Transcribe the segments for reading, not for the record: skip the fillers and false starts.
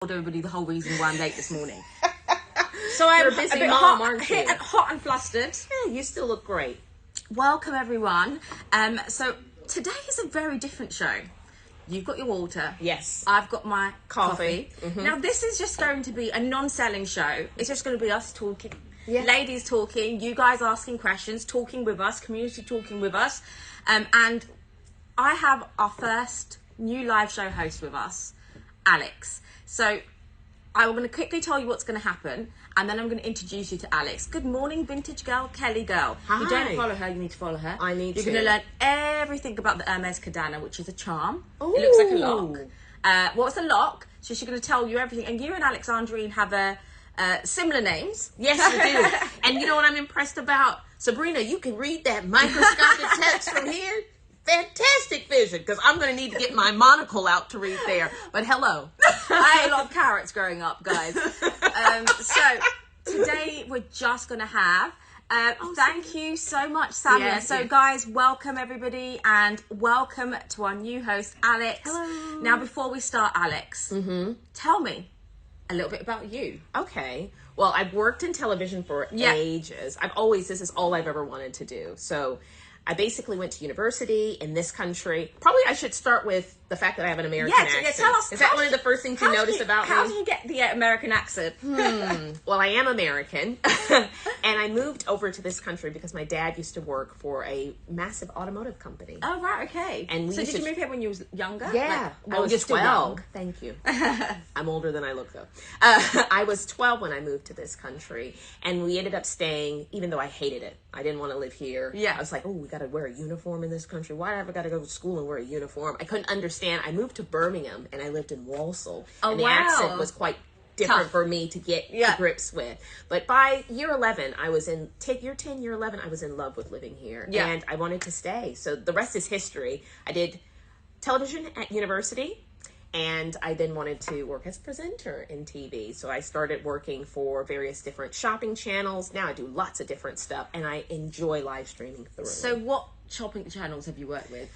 told everybody the whole reason why I'm late this morning. So I'm You're a busy mom, aren't you? Hot and flustered. Yeah, you still look great. Welcome everyone. So today is a very different show. You've got your water. Yes. I've got my coffee. Mm-hmm. Now this is just going to be a non-selling show. It's just going to be us talking. Yeah. Ladies talking, you guys asking questions, talking with us, community talking with us. And I have our first new live show host with us, Alex. So I'm going to quickly tell you what's going to happen, and then I'm going to introduce you to Alex. Good morning, vintage girl, Kelly girl. Hi. You don't follow her, you need to follow her. I need You're to. going to learn everything about the Hermes Cadena, which is a charm. Ooh. It looks like a lock. What's a lock? So she's going to tell you everything. And you and Alexandrine have similar names. Yes, you do. And you know what I'm impressed about? Sabrina, you can read that microscopic text from here. Fantastic vision, because I'm going to need to get my monocle out to read there. But hello. I ate a lot of carrots growing up, guys. So today we're just going to have... thank you so much, Samia. Yes, so, yes. guys, welcome everybody, and welcome to our new host, Alex. Hello. Now, before we start, Alex, tell me a little bit about you. Okay. Well, I've worked in television for ages. This is all I've ever wanted to do. So I basically went to university in this country. Probably I should start with the fact that I have an American accent. Yeah, tell us. Is that one of the first things you notice about me? How do you get the American accent? Well, I am American, and I moved over to this country because my dad used to work for a massive automotive company. Oh, right, okay. And so did you move here when you was younger? Yeah, Like, I was you're still 12. young. Thank you. I'm older than I look, though. I was 12 when I moved to this country, and we ended up staying, even though I hated it. I didn't want to live here. Yeah. I was like, oh, we got to wear a uniform in this country. Why do I ever got to go to school and wear a uniform? I couldn't understand. I moved to Birmingham, and I lived in Walsall. Oh, and the wow. accent was quite different Tough. for me to get to grips with. But by year 11, year 10, year 11, I was in love with living here. Yeah. And I wanted to stay. So the rest is history. I did television at university, and I then wanted to work as a presenter in TV. So I started working for various different shopping channels. Now I do lots of different stuff, and I enjoy live streaming thoroughly. So what shopping channels have you worked with?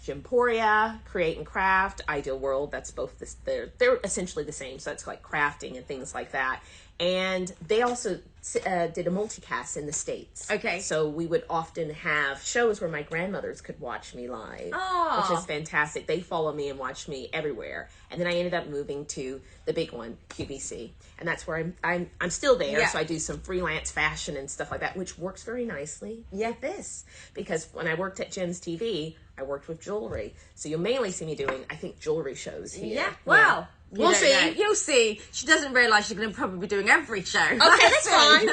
Gemporia, Create and Craft, Ideal World. That's both this. They're essentially the same. So that's like crafting and things like that. And they also did a multicast in the States. Okay. So we would often have shows where my grandmothers could watch me live, Oh. which is fantastic. They follow me and watch me everywhere. And then I ended up moving to the big one, QVC, and that's where I'm still there. Yeah. So I do some freelance fashion and stuff like that, which works very nicely with this, because when I worked at Gems TV, I worked with jewelry. So you'll mainly see me doing, I think, jewelry shows here. Yeah. Wow. We'll You don't see. know. You'll see. She doesn't realise she's going to probably be doing every show. Okay, that's fine.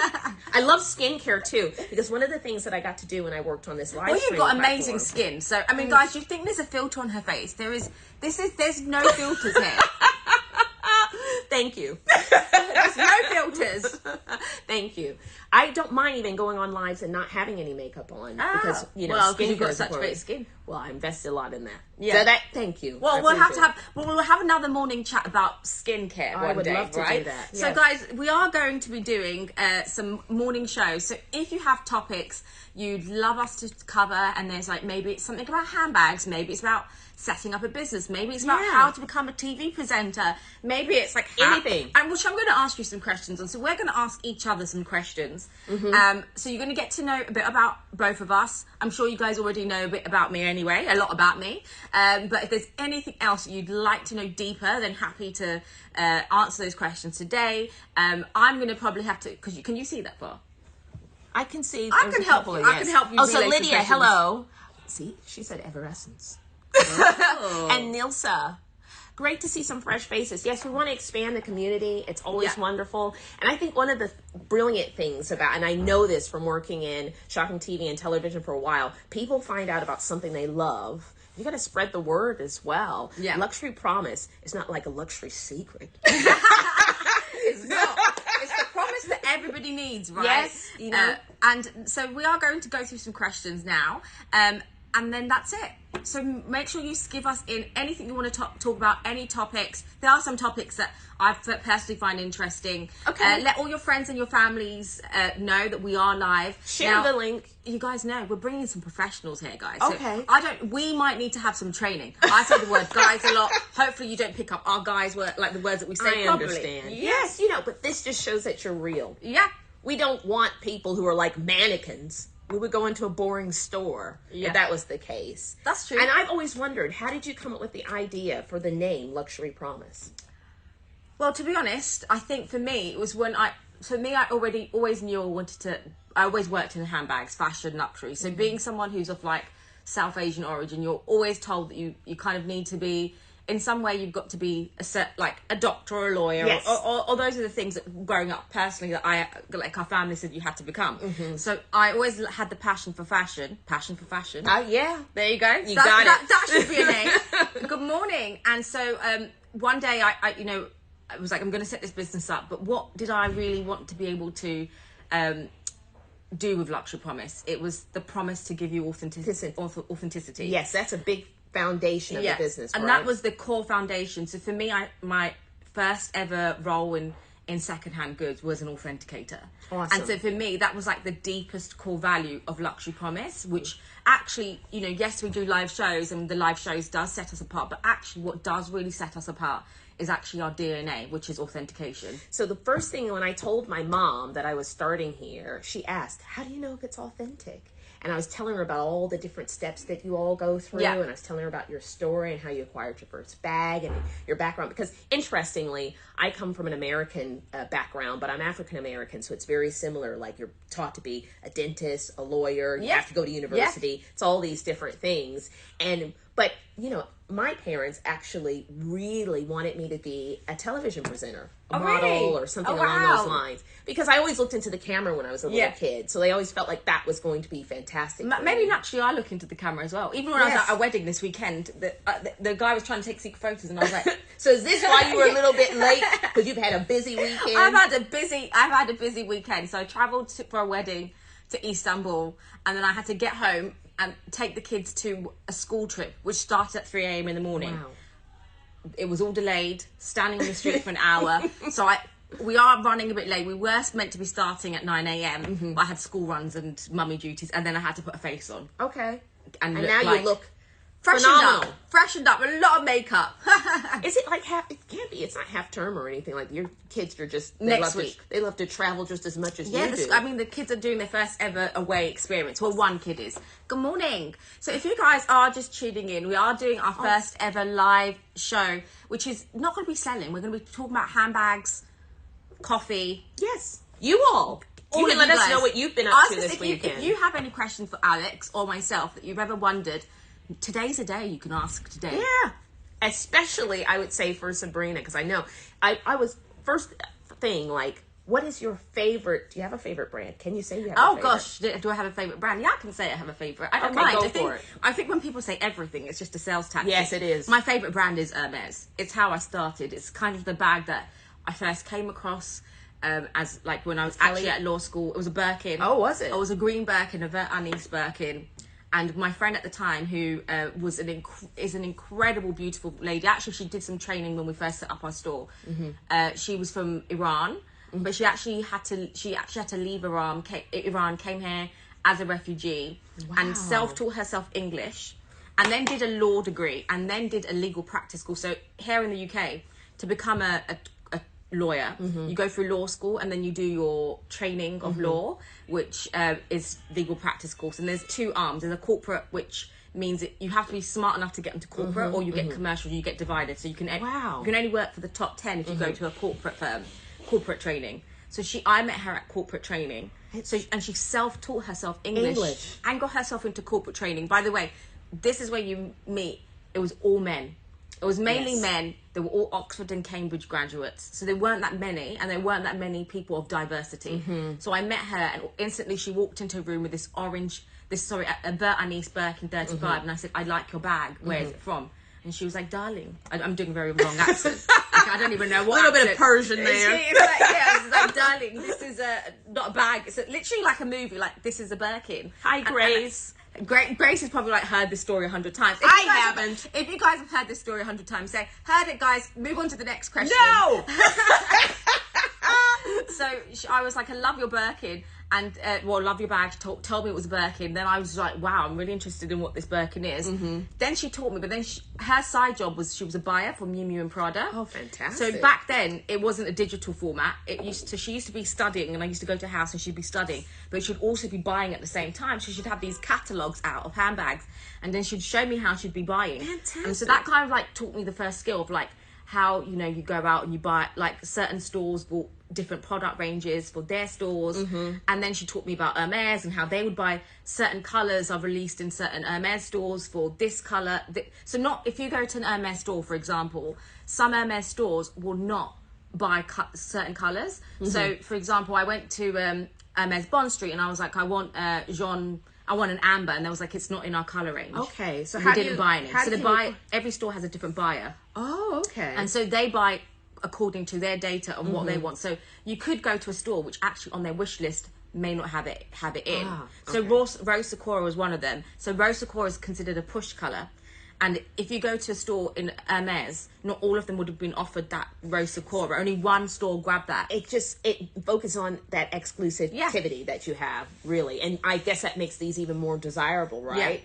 I love skincare too, because one of the things that I got to do when I worked on this live Well, you've streaming got amazing platform- skin. So, I mean, guys, you think there's a filter on her face? There's no filters here. Thank you. There's no filters. Thank you. I don't mind even going on lives and not having any makeup on because well, 'cause you've got is such important. great skin. Well, I invested a lot in that. Yeah. So thank you. Well, I we'll have appreciate to we'll have another morning chat about skincare I one would day, love to do right? that, So, yes. guys, we are going to be doing some morning shows. So, if you have topics you'd love us to cover, and there's like maybe it's something about handbags, maybe it's about setting up a business, maybe it's about Yeah. how to become a TV presenter, maybe it's like Anything. And which I'm going to ask you some questions on. So we're going to ask each other some questions. So you're going to get to know a bit about both of us. I'm sure you guys already know a bit about me anyway, a lot about me. But if there's anything else you'd like to know deeper, then happy to answer those questions today. I'm going to probably have to, because can you see that far? I can see. I there's can a help couple you. of I can help you Oh, so relay some Lydia, questions. hello. See, she said Everessence. And Nilsa. Great to see some fresh faces. Yes, we want to expand the community. It's always wonderful. And I think one of the brilliant things about, and I know this from working in shocking TV and television for a while, people find out about something they love. You got to spread the word as well. Yeah. Luxury Promise is not like a luxury secret. It's not. It's the promise that everybody needs, right? Yes, And so we are going to go through some questions now. and then that's it. So make sure you give us in anything you want to talk about, any topics. There are some topics that I personally find interesting. Okay. Let all your friends and your families know that we are live. Share the link. You guys know we're bringing some professionals here, guys. Okay. So we might need to have some training. I say the word guys a lot. Hopefully you don't pick up our guys word, like the words that we say I properly. understand. Yes, you know, but this just shows that you're real. Yeah. We don't want people who are like mannequins. We would go into a boring store if that was the case. That's true. And I've always wondered, how did you come up with the idea for the name Luxury Promise? Well, to be honest, I think for me, it was when I always knew I always worked in handbags, fashion, luxury. So being someone who's of like South Asian origin, you're always told that you kind of need to be, in some way you've got to be like a doctor or a lawyer. Yes. Or those are the things that growing up personally that our family said you had to become. So I always had the passion for fashion. Yeah. There you go. You got it. That should be a name. Good morning. And so one day I was like, I'm going to set this business up, but what did I really want to be able to do with Luxury Promise? It was the promise to give you authenticity. Yes, that's a big foundation of the business. And that was the core foundation. So for me, my first ever role in secondhand goods was an authenticator. Awesome. And so for me, that was like the deepest core value of Luxury Promise, which actually, yes, we do live shows and the live shows does set us apart, but actually what does really set us apart is actually our DNA, which is authentication. So the first thing when I told my mom that I was starting here, she asked, how do you know if it's authentic? And I was telling her about all the different steps that you all go through. Yeah. And I was telling her about your story and how you acquired your first bag and your background. Because interestingly, I come from an American background, but I'm African American. So it's very similar. Like you're taught to be a dentist, a lawyer. You have to go to university. It's all these different things. But my parents actually really wanted me to be a television presenter, a model or something along those lines. Because I always looked into the camera when I was a little kid. So they always felt like that was going to be fantastic. Maybe naturally I look into the camera as well. Even when I was at a wedding this weekend, the guy was trying to take secret photos and I was like... So is this why you were a little bit late? Because you've had a busy weekend? I've had a busy weekend. So I travelled for a wedding to Istanbul and then I had to get home and take the kids to a school trip, which started at 3 a.m. in the morning. Wow. It was all delayed, standing in the street for an hour. So we are running a bit late. We were meant to be starting at 9 a.m. But I had school runs and mummy duties, and then I had to put a face on. Okay. And now you look freshened up, a lot of makeup. Is it like it can't be, it's not half term or anything, like your kids are just, next week. They love to travel just as much as you do. The kids are doing their first ever away experience. Well, one kid is. Good morning. So if you guys are just tuning in, we are doing our first ever live show, which is not going to be selling. We're going to be talking about handbags, coffee. Yes. You all. You can let us know what you've been up to this weekend. If you have any questions for Alex or myself that you've ever wondered, today's a day you can ask today. Yeah. Especially, I would say, for Sabrina, because I know I was first thing, like, what is your favorite? Do you have a favorite brand? Can you say you have a favorite? Gosh, do I have a favorite brand? Yeah, I can say I have a favorite. I don't Okay, mind. go for it. I think when people say everything, it's just a sales tactic. Yes, it is. My favorite brand is Hermes. It's how I started. It's kind of the bag that I first came across as like when I was actually at law school. It was a Birkin. Oh, was it? It was a green Birkin, a Vert Anise Birkin. And my friend at the time, who is an incredible, beautiful lady. Actually, she did some training when we first set up our store. She was from Iran, but she actually had to leave Iran. Came here as a refugee and self-taught herself English, and then did a law degree, and then did a legal practice school. So here in the UK, to become a lawyer, you go through law school and then you do your training of law, which is legal practice course. And there's two arms. There's a corporate, which means that you have to be smart enough to get into corporate, or you get commercial. You get divided, so you can only work for the top 10 if you go to a corporate firm, corporate training. So I met her at corporate training. And she self-taught herself English and got herself into corporate training. By the way, this is where you meet. It was all men. It was mainly men. They were all Oxford and Cambridge graduates. So there weren't that many, and there weren't that many people of diversity. So I met her, and instantly she walked into a room with a Vert Anise Birkin 35, and I said, I like your bag. Where is it from? And she was like, darling. I'm doing a very wrong accent. I don't even know what A little bit of Persian there. It's like, darling, this is not a bag. It's literally like a movie. Like, this is a Birkin. Hi, Grace. Grace has probably like heard this story 100 times. I haven't. If you guys have heard this story 100 times, say, heard it, guys. Move on to the next question. No. So I was like, I love your Birkin. And, love your bag. She told me it was a Birkin. Then I was like, wow, I'm really interested in what this Birkin is. Then she taught me, but then her side job was she was a buyer for Miu Miu and Prada. Oh, fantastic. So back then, it wasn't a digital format. She used to be studying, and I used to go to her house and she'd be studying, but she'd also be buying at the same time. So she'd have these catalogues out of handbags, and then she'd show me how she'd be buying. Fantastic. And so that kind of like taught me the first skill of like how, you know, you go out and you buy, like certain stores bought different product ranges for their stores. And then she taught me about Hermes and how they would buy certain colors are released in certain Hermes stores for this color. So not, if you go to an Hermes store, for example, some Hermes stores will not buy certain colors. So for example, I went to Hermes Bond Street and I was like, I want an amber, and they was like, it's not in our color range. Okay, so we didn't buy any. So every store has a different buyer. Oh, okay. And so they buy according to their data and what they want. So you could go to a store which actually on their wish list may not have it in. So Rose Sakura was one of them. So Rose Sakura is considered a push color. And if you go to a store in Hermes, not all of them would have been offered that Rose Sakura. Only one store grabbed that. It focuses on that exclusivity that you have, really. And I guess that makes these even more desirable, right? Yeah.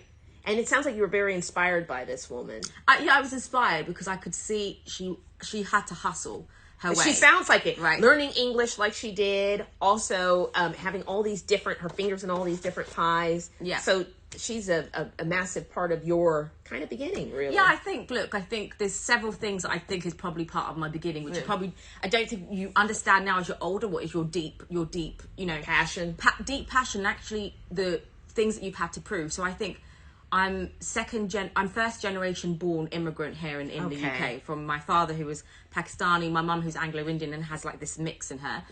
And it sounds like you were very inspired by this woman. I was inspired because I could see she had to hustle her way. She sounds like it. Right. Learning English like she did. Also, having all these her fingers in all these different pies. Yeah. So she's a massive part of your kind of beginning, really. Yeah, I think there's several things that I think is probably part of my beginning, which I don't think you understand now as you're older, what is your deep, you know, passion. Deep passion, actually the things that you've had to prove. So I think I'm first generation born immigrant here in the UK, from my father who was Pakistani, my mum who's Anglo-Indian and has like this mix in her.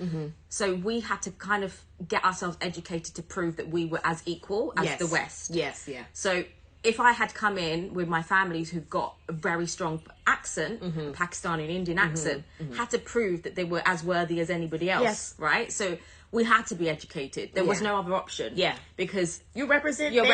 So we had to kind of get ourselves educated to prove that we were as equal as the West. Yes, yeah. So if I had come in with my families who've got a very strong accent, Pakistani and Indian accent, had to prove that they were as worthy as anybody else, right? So we had to be educated. There was no other option. Yeah. Because you represent them.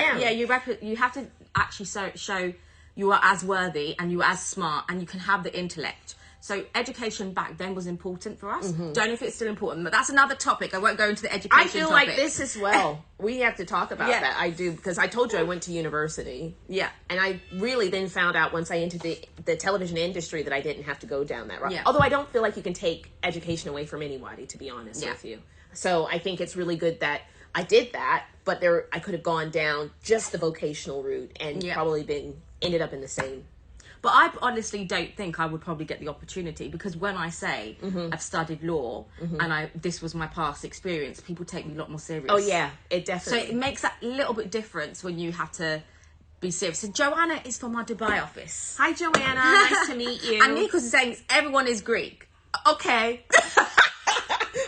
You have to actually show you are as worthy and you are as smart and you can have the intellect. So education back then was important for us. Don't know if it's still important, but that's another topic. I won't go into the education I feel topic. like this as well. We have to talk about that. I do, because I told you I went to university. Yeah. And I really then found out once I entered the television industry that I didn't have to go down that route. Yeah. Although I don't feel like you can take education away from anybody, to be honest with you. So I think it's really good that I did that, but I could have gone down just the vocational route and probably ended up in the same. But I honestly don't think I would probably get the opportunity, because when I say I've studied law and this was my past experience, people take me a lot more serious. Oh yeah, it definitely. So it makes that little bit difference when you have to be serious. So Joanna is from our Dubai office. Hi Joanna, nice to meet you. And Nikos is saying everyone is Greek. Okay.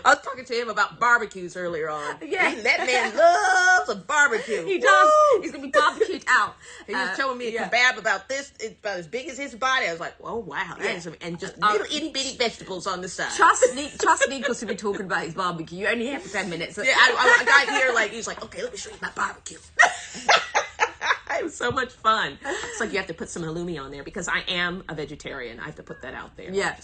I was talking to him about barbecues earlier on. Yeah. That man loves a barbecue. He does. Woo! He's going to be barbecued out. He was showing me a kebab about this. It's about as big as his body. I was like, oh, wow. That is and just little itty-bitty vegetables on the side. Trust Nikos to be talking about his barbecue. You're only here for 10 minutes. Yeah, I got here he's like, okay, let me show you my barbecue. It was so much fun. It's like you have to put some halloumi on there because I am a vegetarian. I have to put that out there. Yeah.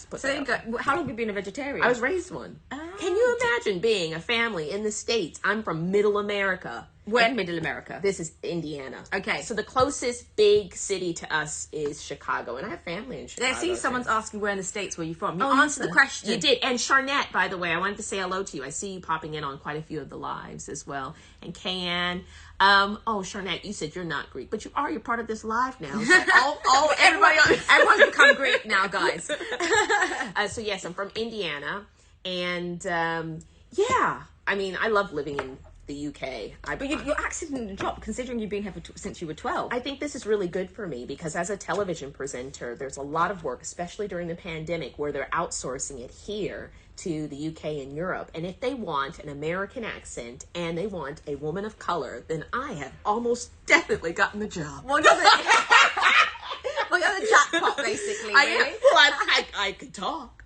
How long have you been a vegetarian? I was raised one. Can you imagine being a family in the States? I'm from Middle America. Where in Middle America? This is Indiana. Okay. So the closest big city to us is Chicago, and I have family in Chicago. I see someone's asking where in the States were you from. You answered the question. You did. And Charnette, by the way, I wanted to say hello to you. I see you popping in on quite a few of the lives as well. And Kayan. Charnette, you said you're not Greek, but you are. You're part of this live now. So everyone's become Greek now, guys. So yes, I'm from Indiana, and I mean, I love living in the UK. But your accent didn't drop, considering you've been here since you were 12. I think this is really good for me because as a television presenter, there's a lot of work, especially during the pandemic, where they're outsourcing it here to the UK and Europe. And if they want an American accent and they want a woman of color, then I have almost definitely gotten the job. Well, you're the jackpot, basically. I could talk.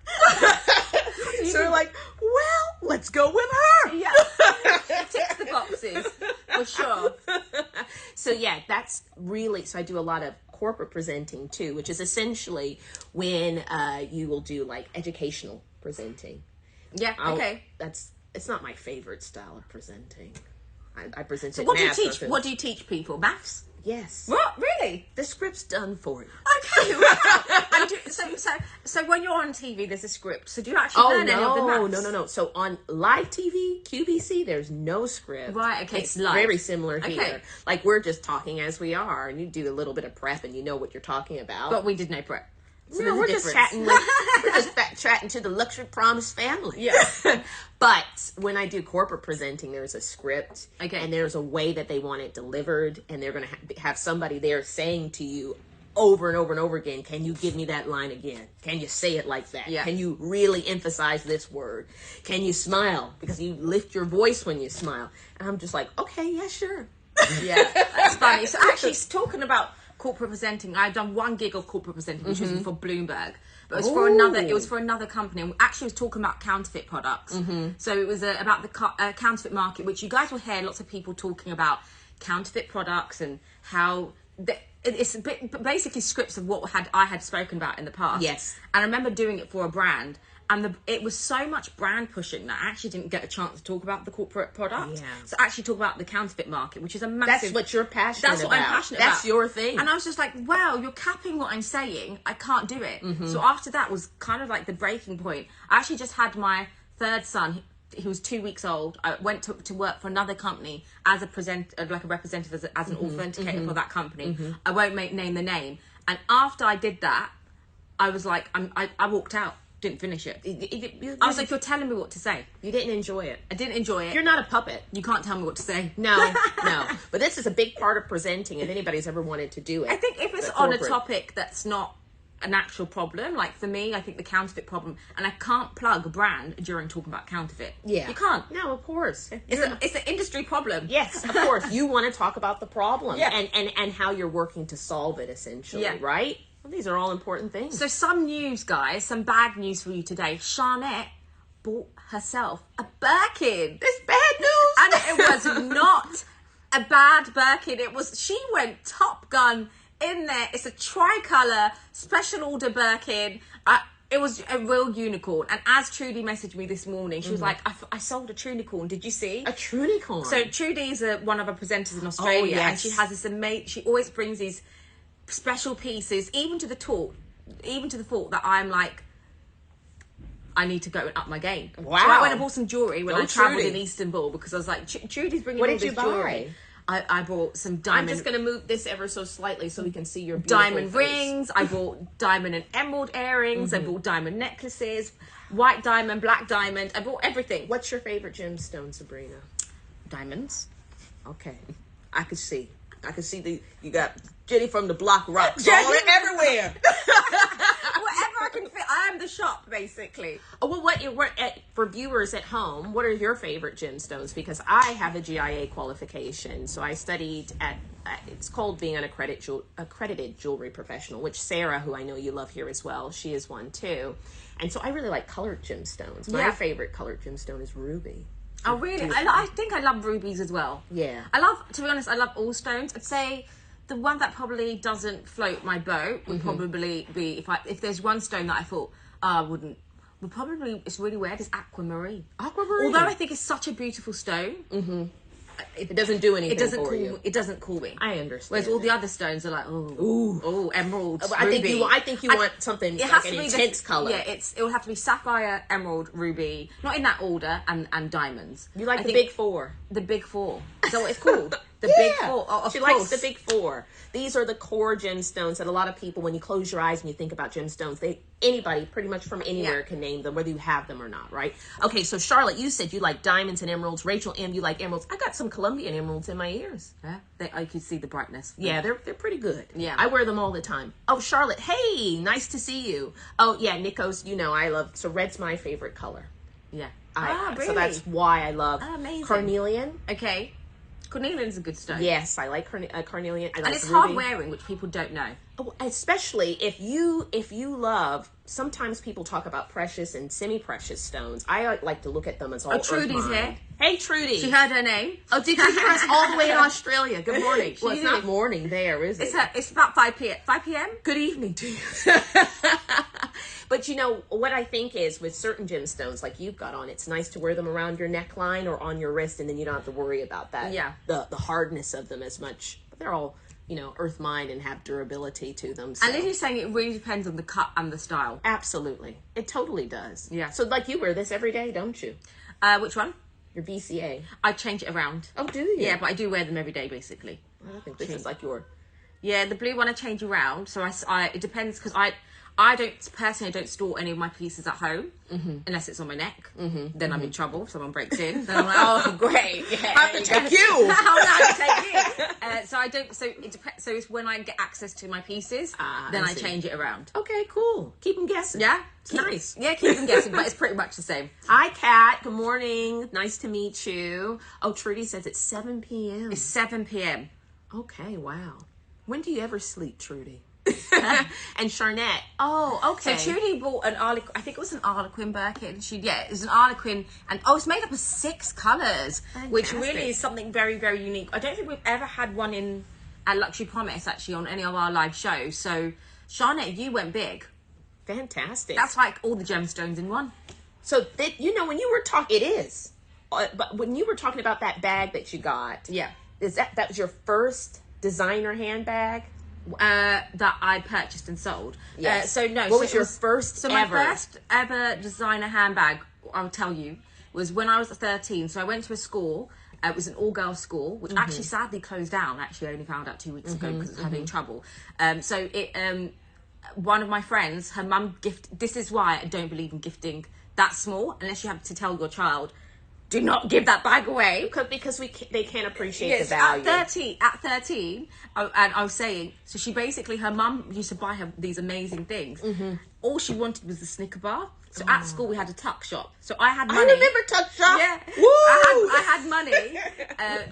So they're like, well, let's go with her. Yeah. Ticks the boxes, for sure. So yeah, that's really, so I do a lot of corporate presenting too, which is essentially when you will do like educational presenting. Yeah. Okay. It's not my favorite style of presenting. I present So it what do you math, teach? so- What do you teach people? Maths? Yes. What? Really? The script's done for you. Okay. Wow. So when you're on TV, there's a script. So do you actually learn any of the maths? No. So on live TV, QVC, there's no script. Right, okay, It's live. very similar here. Okay. Like we're just talking as we are, and you do a little bit of prep, and you know what you're talking about. But we did no prep. So no, there's we're a just difference. chatting. We're just chatting to the Luxury Promise family. Yeah. But when I do corporate presenting, there's a script, Okay. and there's a way that they want it delivered, and they're going to have somebody there saying to you over and over and over again, can you give me that line again? Can you say it like that? Yeah. Can you really emphasize this word? Can you smile? Because you lift your voice when you smile. And I'm just like, okay, yeah, sure. Yeah, that's funny. So actually, talking about corporate presenting, I've done one gig of corporate presenting, which was for Bloomberg. But it was for another. It was for another company, and actually was talking about counterfeit products. So it was about the counterfeit market, which you guys will hear lots of people talking about counterfeit products and how it's a bit, basically scripts of what I had spoken about in the past. Yes. And I remember doing it for a brand. And it was so much brand pushing that I actually didn't get a chance to talk about the corporate product. Yeah. So actually talk about the counterfeit market, which is a massive... That's what you're passionate about. That's what I'm passionate about. That's your thing. And I was just like, wow, you're capping what I'm saying. I can't do it. So after that was kind of like the breaking point. I actually just had my third son. He was 2 weeks old. I went to work for another company as a representative, as an authenticator for that company. I won't name the name. And after I did that, I was like, I walked out. Didn't finish it. I was like, you're telling me what to say. You didn't enjoy it. I didn't enjoy it. You're not a puppet. You can't tell me what to say. No. But this is a big part of presenting if anybody's ever wanted to do it. I think if it's on a topic that's not an actual problem, like for me, I think the counterfeit problem, and I can't plug a brand during talking about counterfeit. Yeah. You can't. No, of course. It's an industry problem. Yes, of course. You want to talk about the problem Yeah. and how you're working to solve it, essentially, Yeah. right? Well, these are all important things. So some news, guys, some bad news for you today. Charnette bought herself a Birkin. This bad news. And it was not a bad Birkin. She went Top Gun in there. It's a tricolour special order Birkin. It was a real unicorn. And as Trudy messaged me this morning, she was like, I sold a Trunicorn. Did you see? A Trunicorn. So Trudy is one of our presenters in Australia. yes. And she has this amazing, she always brings these special pieces, even to the thought that I'm like, I need to go and up my game. Wow. So I went and bought some jewellery when Go I travelled Trudy. in Istanbul because I was like, Trudy's bringing What all did this you jewellery. I bought some diamond... I'm just going to move this ever so slightly so we can see your beautiful diamond face. rings. I bought diamond and emerald earrings. I bought diamond necklaces, white diamond, black diamond. I bought everything. What's your favorite gemstone, Sabrina? Diamonds. Okay. I could see you got Jenny from the Block rocks Jenny- all everywhere. Whatever I can fit. I am the shop, basically. Oh, well, for viewers at home, what are your favorite gemstones? Because I have a GIA qualification, so I studied at it's called being an accredited jewelry professional, which Sarah, who I know you love here as well, she is one too. And so I really like colored gemstones. My Yeah. favorite colored gemstone is ruby. Oh, really? I think I love rubies as well. Yeah. To be honest, I love all stones. I'd say the one that probably doesn't float my boat would probably be, if there's one stone that I thought, would probably, it's really weird, is aquamarine. Aquamarine. Although I think it's such a beautiful stone. It doesn't do anything It doesn't for cool. you. It doesn't cool me. I understand. Whereas all the other stones are like, emerald. I think ruby. you want something like an intense color. Yeah, it will have to be sapphire, emerald, ruby, not in that order, and diamonds. You like I the think big four. The big four. Is that what it's called? The Yeah. big four. Oh, of she course. likes the big four. These are the core gemstones that a lot of people, when you close your eyes and you think about gemstones, anybody pretty much from anywhere can name them, whether you have them or not, right? Okay, so Charlotte, you said you like diamonds and emeralds. Rachel M, you like emeralds. I got some Colombian emeralds in my ears. Yeah, I could see the brightness. Yeah, they're pretty good. Yeah. I wear them all the time. Oh, Charlotte, hey, nice to see you. Oh, yeah, Nikos, so red's my favorite color. Yeah. So that's why I love amazing. carnelian. Okay. Cornelian's a good stone. Yes, I like carnelian. I like And it's ruby. hard wearing, which people don't know. Oh, especially if you love. Sometimes people talk about precious and semi-precious stones. I like to look at them as all. Trudy's earth-mined. here. Hey, Trudy. She heard her name. Oh, did you hear us all the way in Australia? Good morning. Well, it's did. not morning there, is it? It's about 5 p.m. 5 p.m. Good evening to you. But you know, what I think is with certain gemstones like you've got on, it's nice to wear them around your neckline or on your wrist, and then you don't have to worry about that. Yeah. The hardness of them as much. But they're all, you know, earth mined and have durability to them. So. And Lily's saying it really depends on the cut and the style. Absolutely. It totally does. Yeah. So like you wear this every day, don't you? Which one? Your VCA. I change it around. Oh, do you? Yeah, but I do wear them every day, basically. I think this is like your... Yeah, the blue one I change around. So I it depends, because I don't store any of my pieces at home unless it's on my neck. Then I'm in trouble. If someone breaks in, then I'm like, oh, great. Yeah, I have to take you. How am I to take you? So I don't. So it depends. So it's when I get access to my pieces, then I see. change it around. Okay, cool. Keep them guessing. Yeah, It's nice. Yeah, keep them guessing, but it's pretty much the same. Hi, Kat. Good morning. Nice to meet you. Oh, Trudy says it's 7 p.m. It's 7 p.m. Okay, wow. When do you ever sleep, Trudy? And Charnette. Oh, okay. So Trudy bought an Harlequin, I think it was an Harlequin Birkin. It was an Harlequin, and it's made up of 6 colours, which Fantastic. really is something very, very unique. I don't think we've ever had one in a Luxury Promise, actually, on any of our live shows. So, Charnette, you went big. Fantastic. That's like all the gemstones in one. So, you know, when you were talking, it is. But when you were talking about that bag that you got, Yeah. is that was your first designer handbag? That I purchased and sold. Yes. So no. What was your first So my ever? first ever designer handbag, I'll tell you, was when I was 13. So I went to a school. It was an all-girls school, which actually sadly closed down. Actually, I only found out 2 weeks ago because it was having trouble. So one of my friends, her mum This is why I don't believe in gifting that small, unless you have to tell your child, do not give that bag away. Because they can't appreciate Yes, the value. At 13, and I was saying, so she basically, her mum used to buy her these amazing things. All she wanted was the Snicker bar. So at school we had a tuck shop. So I had money. I remember Tuck Shop. Yeah, Woo! I had money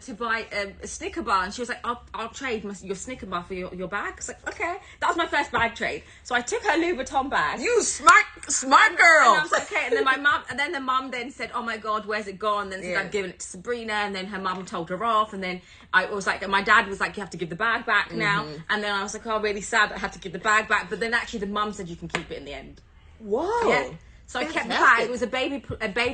to buy a Snicker bar, and she was like, "I'll trade your Snicker bar for your bag." I was like, "Okay." That was my first bag trade. So I took her Louis Vuitton bag. You smart girl. And I was like, okay. And then the mum then said, "Oh my God, where's it gone?" Then said, Yeah. "I've given it to Sabrina." And then her mum told her off. And then I was like, my dad was like, "You have to give the bag back now." And then I was like, "Oh, really sad that I had to give the bag back." But then actually the mum said, "You can keep it in the end." Whoa. Yeah. So I kept the bag. It was a baby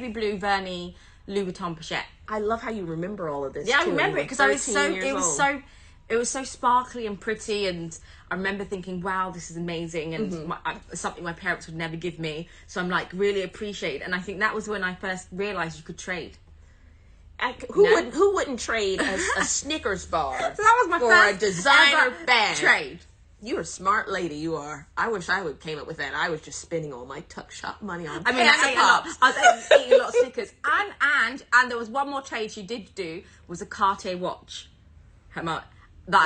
blue Vernis Louis Vuitton pochette. I love how you remember all of this. Yeah, I too. remember You it were because I was 13 years old. it was so sparkly and pretty, and I remember thinking, wow, this is amazing, and something my parents would never give me. So I'm like really appreciate, and I think that was when I first realized you could trade. Who wouldn't trade a Snickers bar So that was my for first a designer ever bag? trade. You're a smart lady, you are. I wish I would came up with that. I was just spending all my Tuck Shop money on I mean, I Panda ate a lot. Pops. I was eating a lot of Snickers, and there was one more trade she did do was a Cartier watch. Her mum.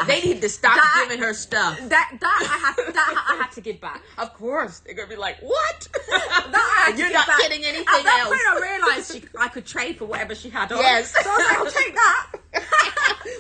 They need to stop giving her stuff. That I had to give back. Of course. They're going to be like, what? That You're not getting anything At that else. point, I realised I could trade for whatever she had on. Yes. So I was like, I'll take that.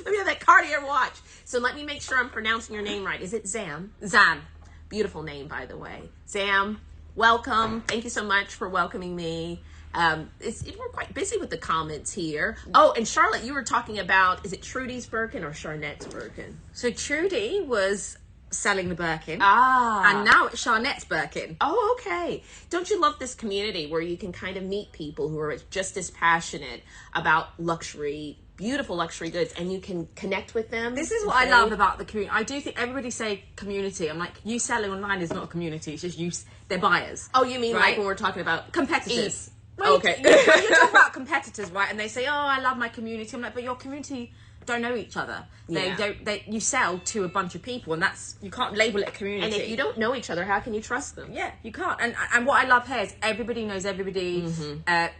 Let me have that Cartier watch. So let me make sure I'm pronouncing your name right. Is it Zam? Zam. Beautiful name, by the way. Zam, welcome. Thank you so much for welcoming me. We're quite busy with the comments here. Oh, and Charlotte, you were talking about, is it Trudy's Birkin or Charnette's Birkin? So Trudy was selling the Birkin. Ah. And now it's Charnette's Birkin. Oh, okay. Don't you love this community where you can kind of meet people who are just as passionate about luxury, beautiful luxury goods, and you can connect with them? This is what I love about the community. I do think everybody say community. I'm like, you selling online is not a community. It's just they're buyers. Oh, you mean right? like when we're talking about Competitors. Well, okay. You talk about competitors, right? And they say, "Oh, I love my community." I'm like, but your community don't know each other. Yeah. You sell to a bunch of people, and you can't label it a community. And if you don't know each other, how can you trust them? Yeah, you can't. And what I love here is everybody knows everybody.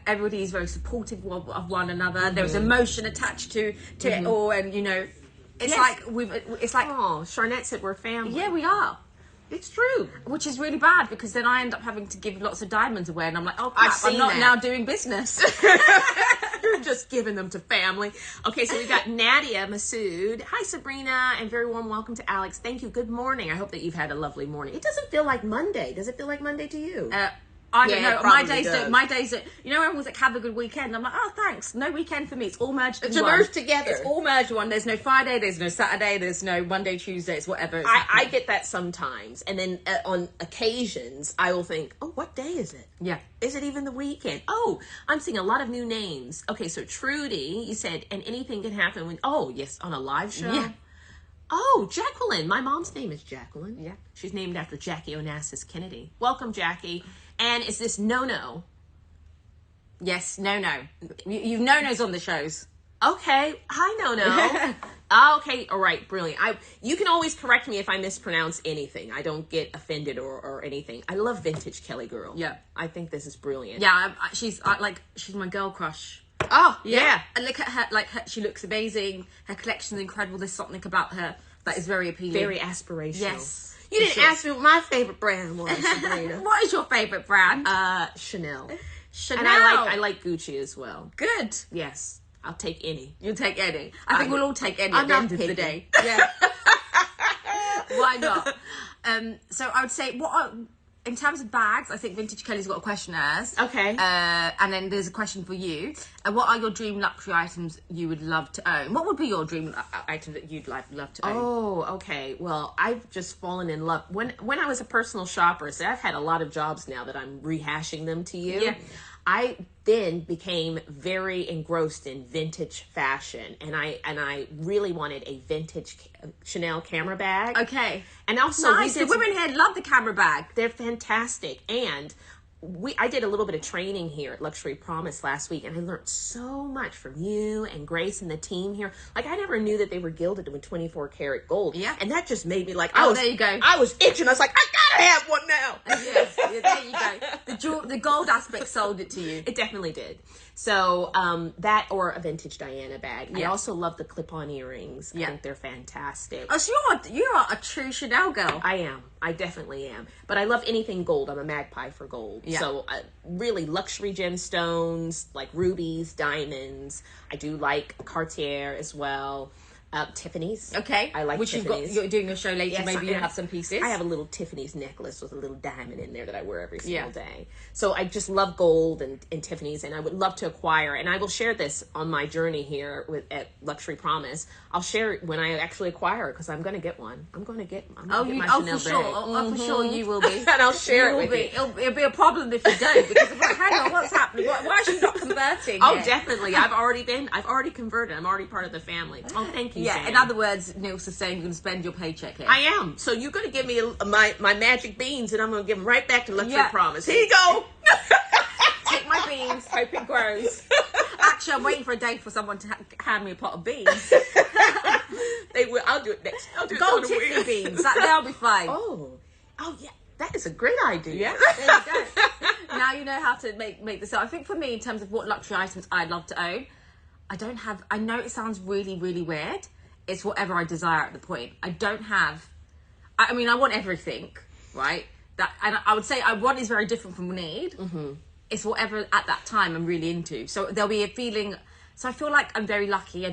Everybody is very supportive of one another. There's emotion attached to it all, and it's Yes. like Oh, Charnette said we're family. yeah, we are. It's true. Which is really bad because then I end up having to give lots of diamonds away, and I'm like, oh crap, I've seen I'm not that. now doing business. Just giving them to family. Okay, so we got Nadia Masood. Hi, Sabrina, and very warm welcome to Alex. Thank you. Good morning. I hope that you've had a lovely morning. It doesn't feel like Monday. Does it feel like Monday to you? I don't know. My days does. don't. My days don't. You know, everyone's like, have a good weekend. I'm like, oh, thanks. No weekend for me. It's all merged in It's one. merged together. It's all merged in one. There's no Friday. There's no Saturday. There's no Monday, Tuesday. It's whatever. I get that sometimes. And then on occasions, I will think, oh, what day is it? Yeah. Is it even the weekend? Oh, I'm seeing a lot of new names. Okay, so Trudy, you said, and anything can happen when, oh, yes, on a live show? Yeah. Oh, Jacqueline. My mom's name is Jacqueline. Yeah. She's named after Jackie Onassis Kennedy. Welcome, Jackie. And is this No-No? Yes. No. You've no-nos on the shows. Okay. Hi, No-No. Oh, okay. All right. Brilliant. You can always correct me if I mispronounce anything. I don't get offended or anything. I love vintage Kelly Girl. Yeah. I think this is brilliant. Yeah. She's my girl crush. Oh, yeah. And look at her. She looks amazing. Her collection's incredible. There's something about her that is very appealing. Very aspirational. Yes. You didn't ask me what my favorite brand was, Sabrina. What is your favorite brand? Chanel. Chanel. And I like Gucci as well. Good. Yes. I'll take any. You'll take any. I think we'll all take any I'm at the not end of the picky. day. Yeah. Why not? So I would say, in terms of bags, I think Vintage Kelly's got a questionnaires. Okay. And then there's a question for you. What are your dream luxury items you would love to own? What would be your dream item that you'd love to own? Oh, okay. Well, I've just fallen in love. When I was a personal shopper, so I've had a lot of jobs now that I'm rehashing them to you. Yeah. I then became very engrossed in vintage fashion, and I really wanted a vintage Chanel camera bag. Okay. And also, Nice. The women here love the camera bag. they're fantastic. And I did a little bit of training here at Luxury Promise last week, and I learned so much from you and Grace and the team here. Like, I never knew that they were gilded with 24 karat gold. Yeah. And that just made me like, There you go. I was itching. I was like, I gotta have one now. Yes, there you go. The gold aspect sold it to you. It definitely did. So that or a vintage Diana bag. I Yeah. also love the clip-on earrings. Yeah. I think they're fantastic. Oh, so you are a true Chanel girl. I am. I definitely am. But I love anything gold. I'm a magpie for gold. Yeah. So really luxury gemstones, like rubies, diamonds. I do like Cartier as well. Tiffany's. Okay. I like Which Tiffany's. you're doing a show later. Yes, Maybe I you am. have some pieces. I have a little Tiffany's necklace with a little diamond in there that I wear every single Yeah. day. So I just love gold and Tiffany's, and I would love to acquire. And I will share this on my journey here at Luxury Promise. I'll share it when I actually acquire it because I'm going to get one. I'm going to get my Chanel for bag. sure. Oh, for sure you will be. And I'll share it You will with be. you. It'll be a problem if you don't, because I'm like, hang on, what's happening? Why is she not converting? Oh, yet? definitely. I've already converted. I'm already part of the family. Oh, thank you, Yeah. Sam. In other words, Nils is saying you're going to spend your paycheck here. I am. So you're going to give me my magic beans, and I'm going to give them right back to Luxury Yeah. Promise. Here you go. Take my beans, hope it grows. Actually, I'm waiting for a day for someone to hand me a pot of beans. They will. I'll do it next. I'll do it Gold on the Tiffany week. beans. That'll be fine. Oh yeah. That is a great idea. Yeah, there you go. Now you know how to make this. So I think for me, in terms of what luxury items I'd love to own, I know it sounds really, really weird. It's whatever I desire at the point. I don't have, I mean, I want everything, right? And I would say I want is very different from need. Mm-hmm. It's whatever at that time I'm really into. So there'll be a feeling. So I feel like I'm very lucky.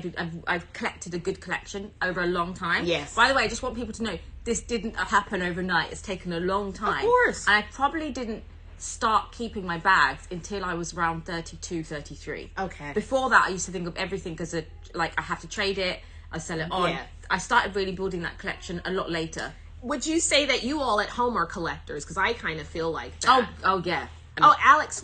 I've collected a good collection over a long time. Yes. By the way, I just want people to know this didn't happen overnight. It's taken a long time. Of course. And I probably didn't start keeping my bags until I was around 32, 33. Okay. Before that, I used to think of everything as I have to trade it, I sell it on. Yeah. I started really building that collection a lot later. Would you say that you all at home are collectors? Because I kind of feel like that. Oh yeah. Oh, Alex,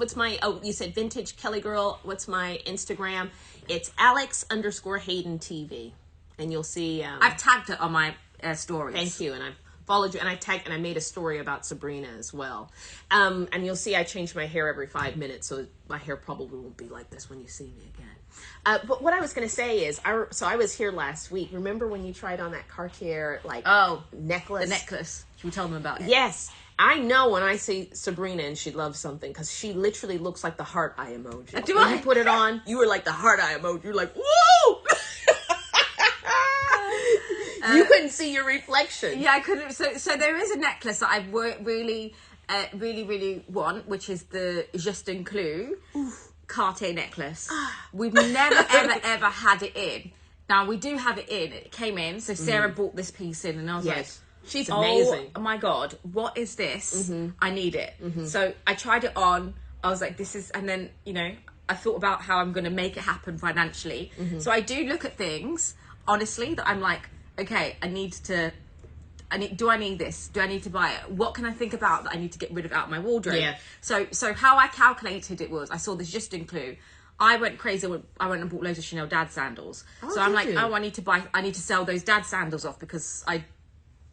you said Vintage Kelly Girl. What's my Instagram? It's Alex_Hayden TV. And you'll see. I've tagged it on my stories. Thank you. And I've followed you. And I made a story about Sabrina as well. And you'll see I change my hair every 5 minutes. So my hair probably won't be like this when you see me again. But what I was going to say is, I was here last week. Remember when you tried on that Cartier, necklace? The necklace. Should we tell them about it? Yes. I know when I see Sabrina and she loves something, because she literally looks like the heart eye emoji. Do when I? you put it on, you were like the heart eye emoji. You're like, woo! You couldn't see your reflection. Yeah, I couldn't. So there is a necklace that I really want, which is the Justin Clou. Cartier necklace. We've never, ever, ever had it in. Now, we do have it in. It came in. So Sarah bought this piece in, and I was like, she's amazing. Oh my God, what is this? I need it. So I tried it on. I was like, this is, and then, you know, I thought about how I'm going to make it happen financially. So I do look at things, honestly, that I'm like, okay, do I need this? Do I need to buy it? What can I think about that I need to get rid of out of my wardrobe? Yeah. So how I calculated it was, I saw this Justin Clue. I went crazy. I went and bought loads of Chanel dad sandals. So I'm like, I need to sell those dad sandals off because I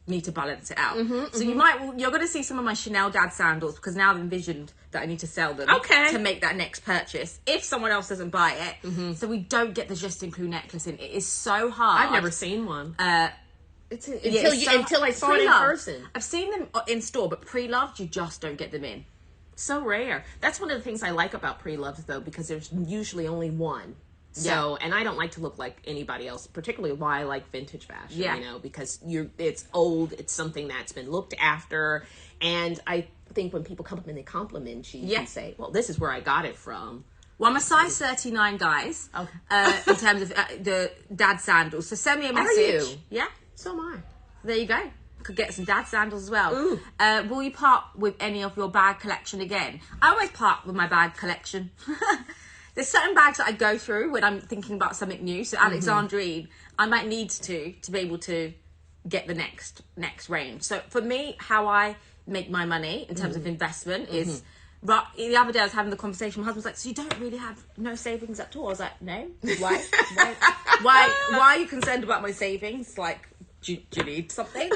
need to balance it out. So you're going to see some of my Chanel dad sandals because now I've envisioned that I need to sell them to make that next purchase if someone else doesn't buy it. So we don't get the Justin Clue necklace in. It is so hard. I've never seen one. Until I saw it in person. I've seen them in store, but pre-loved, you just don't get them in. So rare. That's one of the things I like about pre-loved, though, because there's usually only one. So, and I don't like to look like anybody else, particularly why I like vintage fashion, you know, because it's old, it's something that's been looked after, and I think when people come up and they compliment you, you can say, well, this is where I got it from. Well, I'm a size 39, guys, in terms of the dad sandals. So send me a message. Are you? Yeah. So am I. There you go. Could get some dad sandals as well. Will you part with any of your bag collection again? I always part with my bag collection. There's certain bags that I go through when I'm thinking about something new. So Alexandrine, I might need to be able to get the next range. So for me, how I make my money in terms of investment is... But the other day I was having the conversation. My husband's like, so you don't really have no savings at all? I was like, no. Why? Why are you concerned about my savings? Like, do you need something?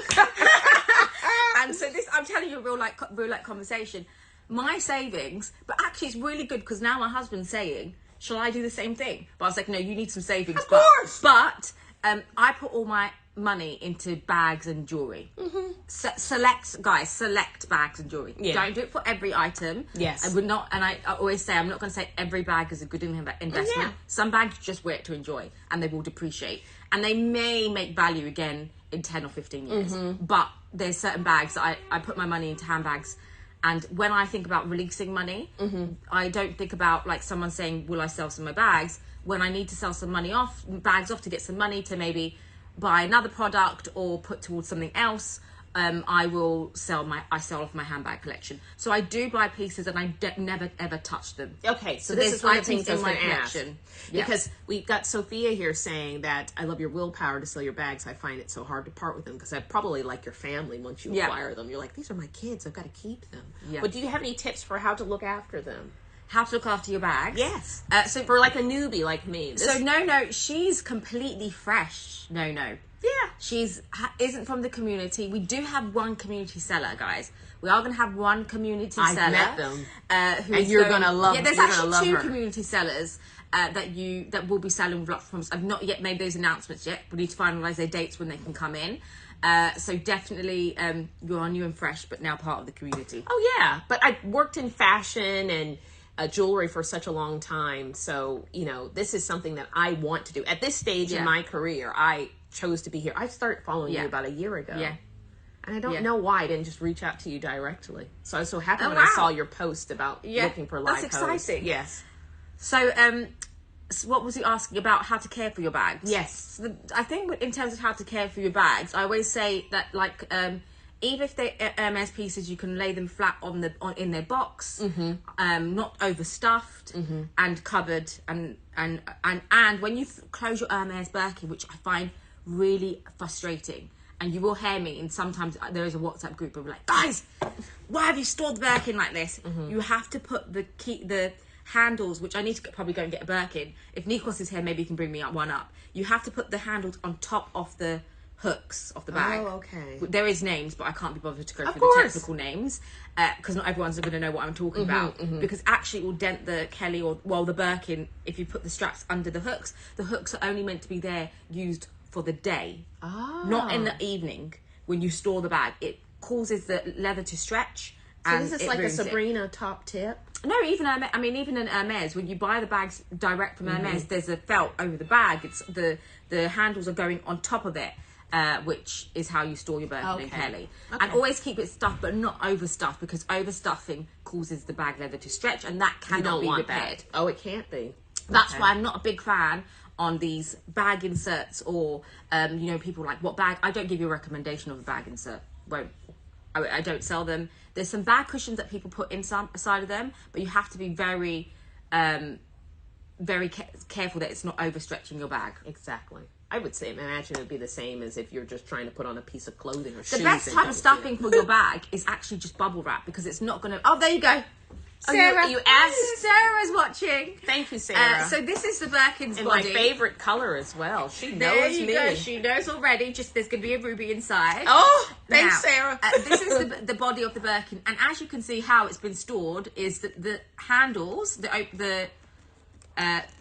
And so this, I'm telling you a real life conversation. My savings, but actually it's really good because now my husband's saying, shall I do the same thing? But I was like, no, you need some savings. Of course. But I put all my money into bags and jewelry. Select bags and jewelry. Don't do it for every item. Yes. I would not, and I always say, I'm not going to say every bag is a good investment. Some bags just wear it to enjoy and they will depreciate. And they may make value again in 10 or 15 years. But there's certain bags that I put my money into handbags. And when I think about releasing money, I don't think about like someone saying, will I sell some of my bags? When I need to sell some bags off to get some money to maybe buy another product or put towards something else, I sell off my handbag collection. So I do buy pieces and I never ever touch them. Okay, so this is one of the things I was going to ask. Because we've got Sophia here saying that I love your willpower to sell your bags. I find it so hard to part with them because I probably like your family once you acquire them. You're like, these are my kids. I've got to keep them. But do you have any tips for how to look after them? How to look after your bags? Yes. So for like a newbie like me. So no, she's completely fresh. No. Yeah. She's isn't from the community. We do have one community seller, guys. We are going to have one community seller. I've met them. And you're going to love. Yeah, there's actually two community sellers that will be selling with lots of promise. I've not yet made those announcements yet. We need to finalise their dates when they can come in. So definitely, you're new and fresh, but now part of the community. Oh yeah, but I worked in fashion and jewelry for such a long time. So, this is something that I want to do. At this stage in my career, I chose to be here. I started following you about a year ago. Yeah. And I don't know why I didn't just reach out to you directly. So I was so happy when I saw your post about looking for live That's posts. exciting. Yes. So, so what was he asking about how to care for your bags? Yes. So I think in terms of how to care for your bags, I always say that even if they're Hermes pieces, you can lay them flat in their box, not overstuffed and covered, and when you close your Hermes Birkin, which I find really frustrating, and you will hear me, and sometimes there is a WhatsApp group of like, guys, why have you stored the Birkin like this? You have to put the handles, which I need to probably go and get a Birkin. If Nikos is here, maybe he can bring me one up. You have to put the handles on top of the hooks of the bag. Oh, okay. There is names, but I can't be bothered to go through the technical names because not everyone's going to know what I'm talking about. Because actually, it will dent the Kelly the Birkin if you put the straps under the hooks. The hooks are only meant to be used for the day, not in the evening when you store the bag. It causes the leather to stretch. So this is like a Sabrina top tip. No, even in Hermes, when you buy the bags direct from Hermes, there's a felt over the bag. It's the handles are going on top of it. which is how you store your Birkin and Kelly. Okay. And always keep it stuffed, but not overstuffed, because overstuffing causes the bag leather to stretch, and that You cannot don't be want repaired. that. Oh, it can't be. That's Okay. why I'm not a big fan on these bag inserts, or people like, what bag? I don't give you a recommendation of a bag insert. I don't sell them. There's some bag cushions that people put inside of them, but you have to be very careful that it's not overstretching your bag. Exactly. I would say, imagine it would be the same as if you're just trying to put on a piece of clothing or shoes. The best type of stuffing for your bag is actually just bubble wrap, because it's not going to... Oh, there you go. Oh, Sarah, you asked. Sarah's watching. Thank you, Sarah. So this is the Birkin's and body. my favorite color as well. She There knows you me. go. She knows already. Just there's going to be a ruby inside. Oh, thanks, Now, Sarah. This is the body of the Birkin, and as you can see, how it's been stored is that the handles, the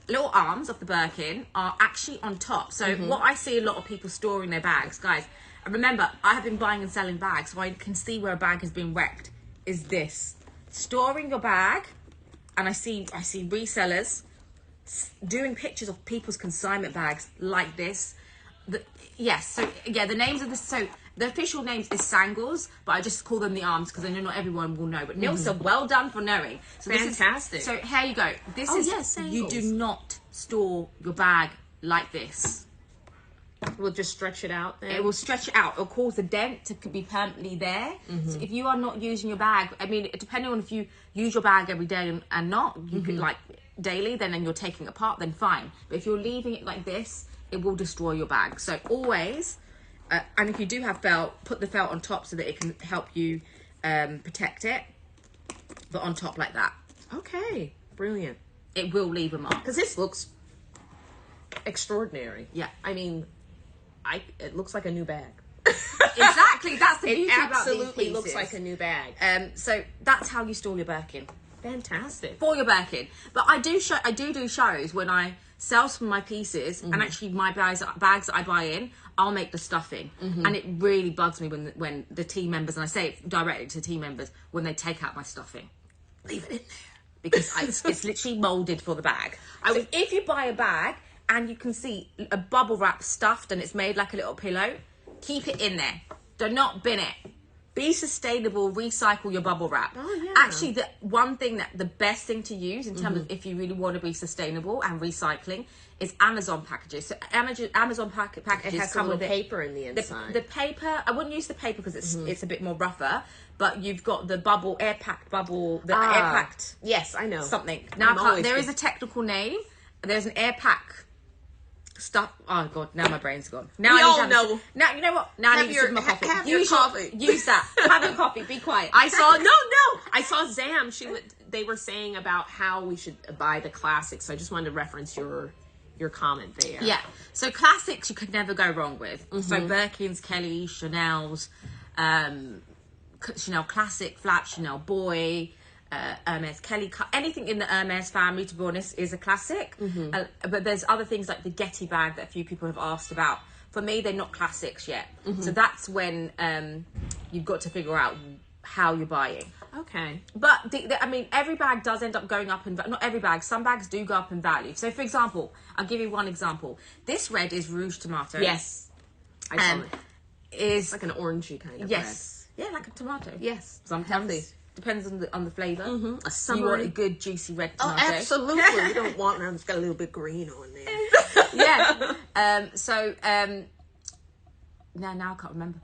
little arms of the Birkin are actually on top. So what I see a lot of people storing their bags, guys. And remember, I have been buying and selling bags, so I can see where a bag has been wrecked. Is this storing your bag? And I see resellers doing pictures of people's consignment bags like this. The names of so the official names is Sangles, but I just call them the arms because I know not everyone will know. But Nilsa, well done for knowing. So Fantastic. So here you go. This is you do not store your bag like this. We'll just stretch it out then. It will stretch it out. It'll cause a dent to be permanently there. So if you are not using your bag, I mean, depending on if you use your bag every day and not, you could like daily, then and you're taking it apart, then fine. But if you're leaving it like this, it will destroy your bag. So always, and if you do have felt, put the felt on top so that it can help you protect it. But on top like that. Okay, brilliant. It will leave a mark. Because this looks extraordinary. Yeah. I mean, it looks like a new bag. Exactly, that's the beauty It about these absolutely looks pieces. like a new bag. So that's how you store your Birkin. Fantastic. For your Birkin. But I do shows when I sell some of my pieces, and actually my bags that I buy in, I'll make the stuffing. And it really bugs me when the team members, and I say it directly to team members, when they take out my stuffing. Leave it in there. Because it's literally moulded for the bag. So if you buy a bag and you can see a bubble wrap stuffed and it's made like a little pillow, keep it in there. Do not bin it. Be sustainable, recycle your bubble wrap. Oh, yeah. Actually, the best thing to use in terms of if you really want to be sustainable and recycling is Amazon packages. So Amazon packages It has come some with little paper in the inside. the paper, I wouldn't use the paper because it's a bit more rougher, but you've got the air packed Yes, I know. something. Now I'm always there is a technical name. There's an air pack stuff. Oh god, now my brain's gone. Now We I need all to have know. Now you know what? Now I Have need your- to sip my coffee. have your Use coffee. Use that. Have your coffee. Be quiet. I saw Zam. They were saying about how we should buy the classics. So I just wanted to reference your comment there. Yeah. So classics you could never go wrong with. So Birkins, Kelly, Chanel's, Chanel Classic, Flat, Chanel Boy, Hermes Kelly, anything in the Hermes family, to be honest, is a classic. But there's other things like the Getty bag that a few people have asked about. For me, they're not classics yet. So that's when you've got to figure out how you're buying. Okay. But I mean, every bag does end up going up in not every bag. Some bags do go up in value. So, for example, I'll give you one example. This red is Rouge Tomato. Yes. I saw it. Is Like an orangey kind of yes, yeah, like a tomato. red. Yes. Sometimes Healthy. depends on the flavor. A You want a summery. good juicy red Oh, tomato. absolutely. You don't want one that's got a little bit green on there. Yeah. Now I can't remember.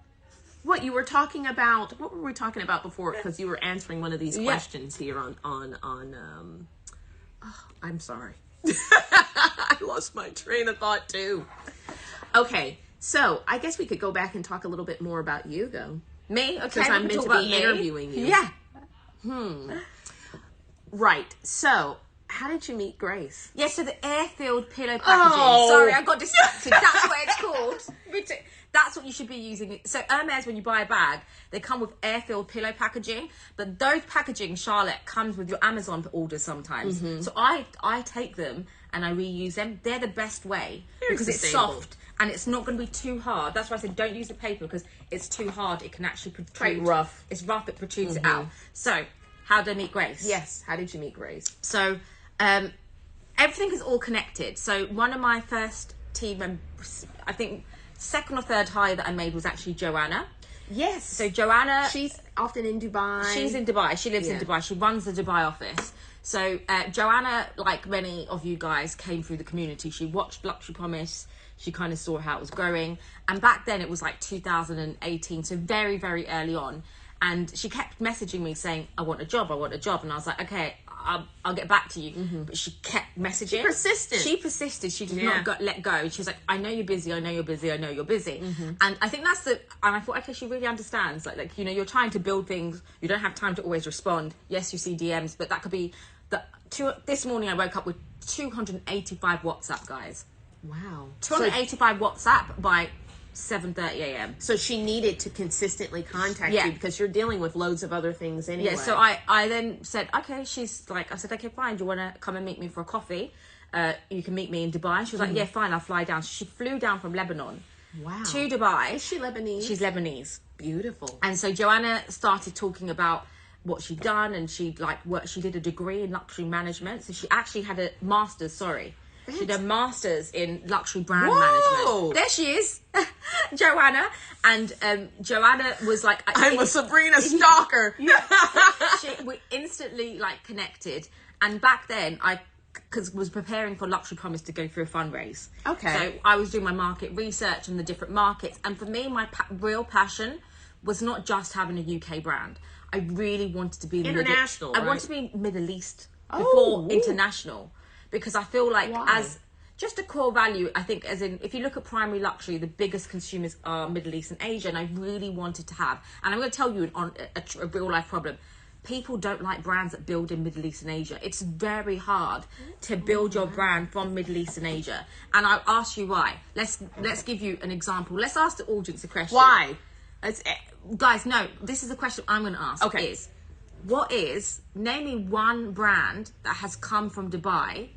What you were talking about? What were we talking about before? Because you were answering one of these Yeah. questions here on. I'm sorry. I lost my train of thought too. Okay, so I guess we could go back and talk a little bit more about you, though. Me? Okay. Because I'm we can meant talk to about be me. interviewing you. Yeah. Right. So, how did you meet Grace? Yeah, so the air-filled pillow packaging. Oh. Sorry, I got distracted. That's what it's called. That's what you should be using. So Hermes, when you buy a bag, they come with air-filled pillow packaging. But those packaging, Charlotte, comes with your Amazon orders sometimes. So I take them and I reuse them. They're the best way because it's sustainable. soft and it's not going to be too hard. That's why I said don't use the paper because it's too hard. It can actually protrude. Quite rough. It's rough. It protrudes it out. So how did I meet Grace? Yes. How did you meet Grace? So, everything is all connected. So, one of my first team members, I think second or third hire that I made was actually Joanna. Yes. So Joanna, she's often in Dubai. She's in Dubai. She lives in Dubai. She runs the Dubai office. So Joanna, like many of you guys, came through the community. She watched Luxury Promise. She kind of saw how it was growing. And back then it was like 2018, so very, very early on. And she kept messaging me saying, I want a job. And I was like, okay, I'll get back to you. But she kept messaging. She persisted. She did not let go. She was like, I know you're busy. And I think and I thought, okay, she really understands. Like, you know, you're trying to build things. You don't have time to always respond. Yes, you see DMs, but that could be this morning I woke up with 285 WhatsApp, guys. Wow. 285 WhatsApp by 7:30 a.m. So she needed to consistently contact you because you're dealing with loads of other things anyway. Yeah, so I then said, okay, I said, okay, fine, do you want to come and meet me for a coffee? You can meet me in Dubai. She was like, yeah, fine, I'll fly down. So she flew down from Lebanon to Dubai. Is she Lebanese? She's Lebanese. Beautiful. And so Joanna started talking about what she'd done, and she did a degree in luxury management. So she actually had a master's, She did a master's in luxury brand management. There she is, Joanna. And Joanna was like, I'm a Sabrina stalker. We instantly like connected. And back then was preparing for Luxury Promise to go through a fundraise. Okay. So I was doing my market research on the different markets. And for me, my real passion was not just having a UK brand. I really wanted to be international. I wanted to be Middle East before international. Because I feel like as just a core value, I think as in, if you look at primary luxury, the biggest consumers are Middle East and Asia. And I really wanted to have, and I'm going to tell you on a real life problem. People don't like brands that build in Middle East and Asia. It's very hard to build your brand from Middle East and Asia. And I'll ask you why. Let's give you an example. Let's ask the audience a question. Why? Guys, no, this is the question I'm going to ask. Okay. Name me one brand that has come from Dubai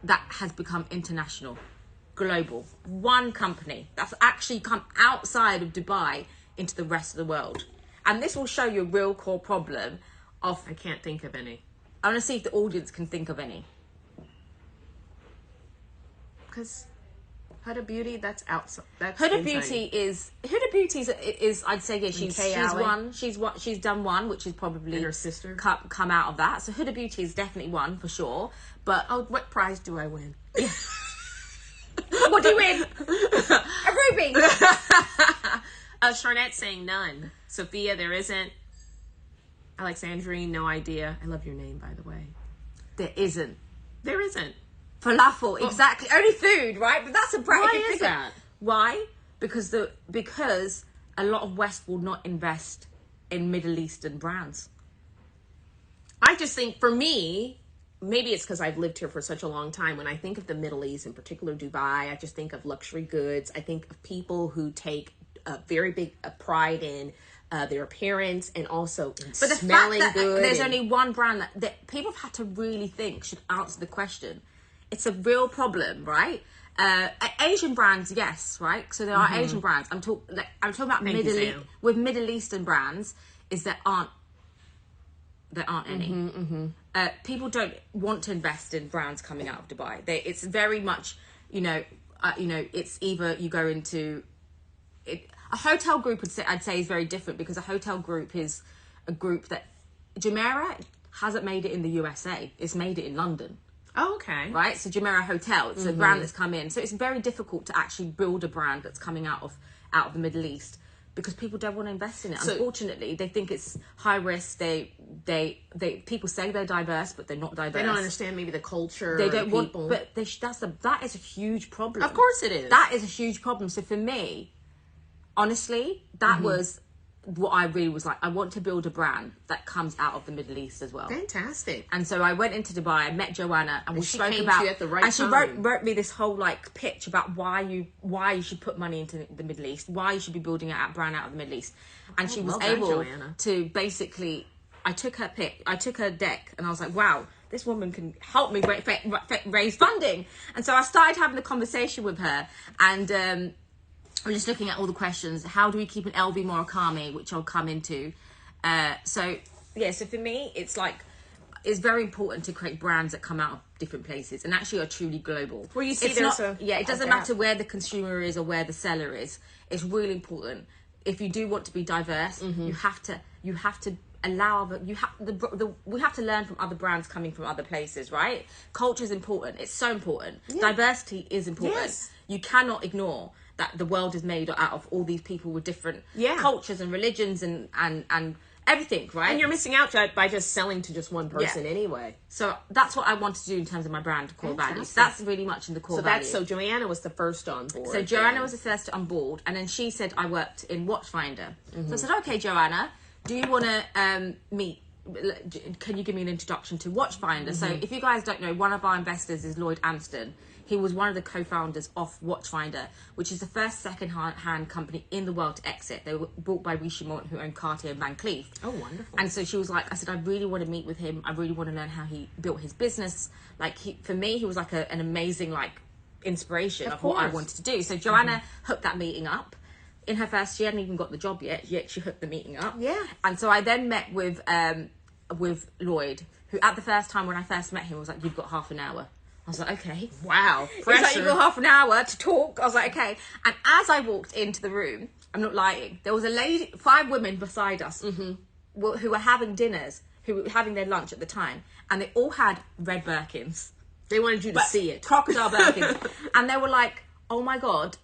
that has become international, global. One company that's actually come outside of Dubai into the rest of the world. And this will show you a real core problem of... I can't think of any. I want to see if the audience can think of any. Because Huda Beauty, that's outside. Huda Beauty is I'd say, yeah, she's done one, which is probably... And her sister? Come out of that. So Huda Beauty is definitely one, for sure. But... Oh, what prize do I win? What do you win? A ruby! Charnette saying none. Sophia, there isn't. Alexandrine, no idea. I love your name, by the way. There isn't. There isn't. Falafel, exactly. Only food, right? But that's a brand. Why is that? Why? Because a lot of West will not invest in Middle Eastern brands. I just think, for me, maybe it's because I've lived here for such a long time. When I think of the Middle East, in particular Dubai, I just think of luxury goods. I think of people who take a very big pride in their appearance and also in smelling good. There's only one brand that people have had to really think should answer the question. It's a real problem, right? Asian brands, yes, right? So there are Asian brands. I'm talking about Middle Eastern brands. There aren't any. People don't want to invest in brands coming out of Dubai. It's very much, it's either you go into it. A hotel group I'd say is very different, because a hotel group is a group that Jumeirah hasn't made it in the USA. It's made it in London. Oh, okay. Right? So Jumeirah Hotel, it's a brand that's come in. So it's very difficult to actually build a brand that's coming out of the Middle East, because people don't want to invest in it. So, unfortunately, they think it's high risk. People say they're diverse, but they're not diverse. They don't understand maybe the culture. They don't want, people. but that is a huge problem. Of course it is. That is a huge problem. So for me, honestly, that was what I really was like. I want to build a brand that comes out of the Middle East as well. Fantastic. And so I went into Dubai, I met Joanna, and we spoke about... you at the right and she time. wrote me this whole pitch about why you should put money into the Middle East, why you should be building a brand out of the Middle East. And she was able to basically... I took her deck, and I was like, wow, this woman can help me raise funding. And so I started having a conversation with her, and... we're just looking at all the questions. How do we keep an LV Murakami, which I'll come into. So for me, it's like, it's very important to create brands that come out of different places and actually are truly global. Where you see it's there's not, it doesn't matter where the consumer is or where the seller is. It's really important. If you do want to be diverse, you have to allow other, we have to learn from other brands coming from other places, right? Culture is important. It's so important. Diversity is important. Yes. You cannot ignore that the world is made out of all these people with different cultures and religions and everything, right? And you're missing out by just selling to just one person anyway. So that's what I wanted to do in terms of my brand core values. That's really much in the core values. So Joanna was the first on board. So Joanna was the first on board, and then she said I worked in Watchfinder. So I said, okay, Joanna, do you want to meet? Can you give me an introduction to Watchfinder? So if you guys don't know, one of our investors is Lloyd Amsden. He was one of the co-founders of Watchfinder, which is the first second-hand company in the world to exit. They were bought by Richemont, who owned Cartier and Van Cleef. Oh, wonderful. And so she was like, I said, I really want to meet with him. I really want to learn how he built his business. Like, for me, he was like an amazing, like, inspiration of what I wanted to do. So Joanna hooked that meeting up. In her first, she hadn't even got the job yet she hooked the meeting up. Yeah. And so I then met with Lloyd, who at the first time when I first met him was like, you've got half an hour. I was like, okay. Wow. He's like, you've got half an hour to talk. I was like, okay. And as I walked into the room, I'm not lying, there was a lady, 5 women beside us who were having dinners, who were having their lunch at the time. And they all had red Birkins. They wanted you to see it. Crocodile Birkins. And they were like, oh my God.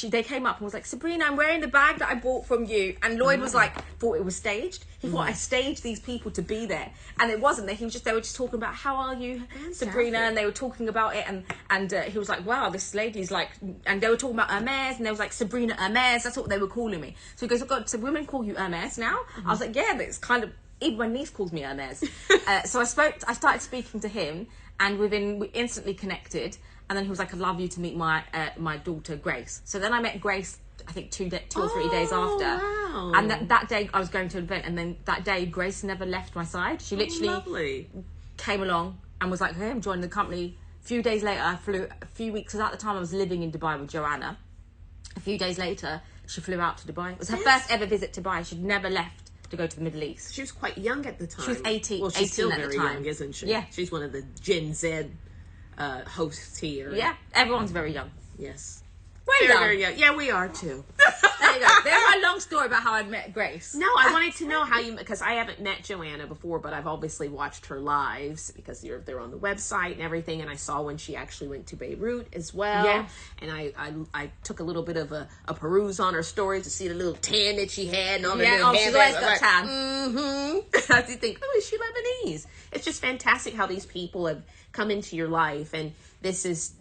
They came up and was like, Sabrina, I'm wearing the bag that I bought from you. And Lloyd was like, thought it was staged. He thought I staged these people to be there. And it wasn't. They were just talking about, how are you, Sabrina? And they were talking about it. And he was like, wow, this lady's like, and they were talking about Hermes. And they was like, Sabrina Hermes. That's what they were calling me. So he goes, oh God, so women call you Hermes now? I was like, yeah, but it's kind of, even my niece calls me Hermes. So I started speaking to him, and we instantly connected. And then he was like, I'd love you to meet my daughter, Grace. So then I met Grace, I think 2 or 3 days after. Wow. And that day I was going to an event. And then that day, Grace never left my side. She literally came along and was like, hey, I'm joining the company. A few days later, I flew, a few weeks, because at the time I was living in Dubai with Joanna. A few days later, she flew out to Dubai. It was her first ever visit to Dubai. She'd never left to go to the Middle East. She was quite young at the time. She was 18. Well, she's 18 still at very the time. young, isn't she? Yeah. She's one of the Gen Z hosts here. Yeah, everyone's very young. Yes. Very young. Very young. Yeah, we are too. There you go. There's my long story about how I met Grace. No, I wanted to know how you, because I haven't met Joanna before, but I've obviously watched her lives because they're on the website and everything, and I saw when she actually went to Beirut as well. Yeah. And I took a little bit of a peruse on her story to see the little tan that she had and all the little she's always got tan. I do think, oh, is she Lebanese? It's just fantastic how these people have come into your life, and this is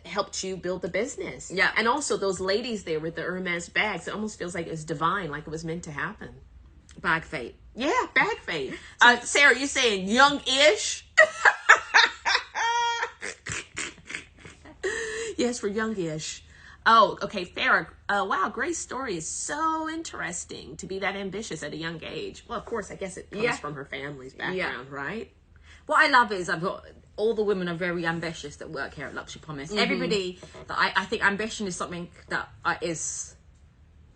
helped you build the business. Yeah. And also those ladies there with the Hermes bags, it almost feels like it was divine, like it was meant to happen. Bag fate. Yeah, bag fate. Sarah, you saying young-ish? Yes, we're young-ish. Oh, okay, Farrah. Wow, Grace's story is so interesting to be that ambitious at a young age. Well, of course, I guess it comes from her family's background, right? What I love is I've got all the women are very ambitious that work here at Luxury Promise. Everybody, that I think ambition is something that is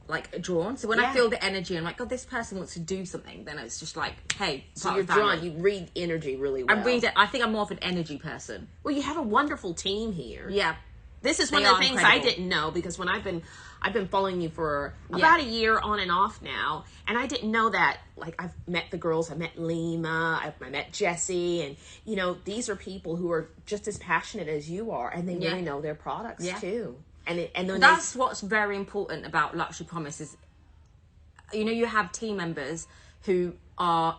like drawn. So when I feel the energy, I'm like, God, this person wants to do something. Then it's just like, hey, so you're drawn. You read energy really well. I read it. I think I'm more of an energy person. Well, you have a wonderful team here. Yeah. This is one of the things I didn't know, because when I've been following you for about a year on and off now, and I didn't know that, like, I've met the girls, I met Lima, I met Jessie, and, you know, these are people who are just as passionate as you are, and they really know their products too. And that's what's very important about Luxury Promise is, you know, you have team members who are,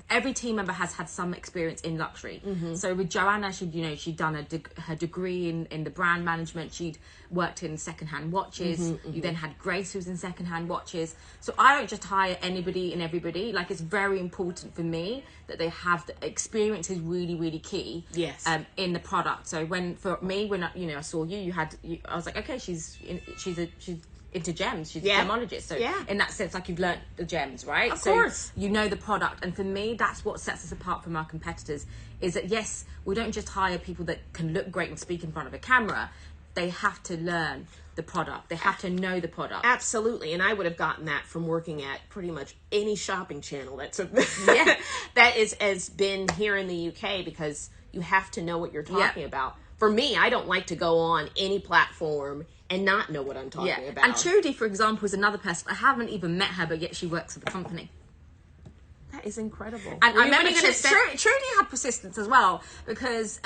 every team member has had some experience in luxury. So with Joanna, she'd done her degree in the brand management. She'd worked in secondhand watches. You then had Grace, who's in secondhand watches. So I don't just hire anybody and everybody. Like, it's very important for me that they have the experience is really, really key. Yes. In the product. So when I saw you, I was like, okay, she's into gems. She's a gemologist. So in that sense, like, you've learnt the gems, right? Of course. You know the product. And for me, that's what sets us apart from our competitors, is that, yes, we don't just hire people that can look great and speak in front of a camera. they have to learn the product. They have to know the product. Absolutely. And I would have gotten that from working at pretty much any shopping channel Yeah. that has been here in the UK, because you have to know what you're talking about. For me, I don't like to go on any platform and not know what I'm talking about. And Trudy, for example, is another person. I haven't even met her, but yet she works for the company. That is incredible. And I remember Trudy had persistence as well, because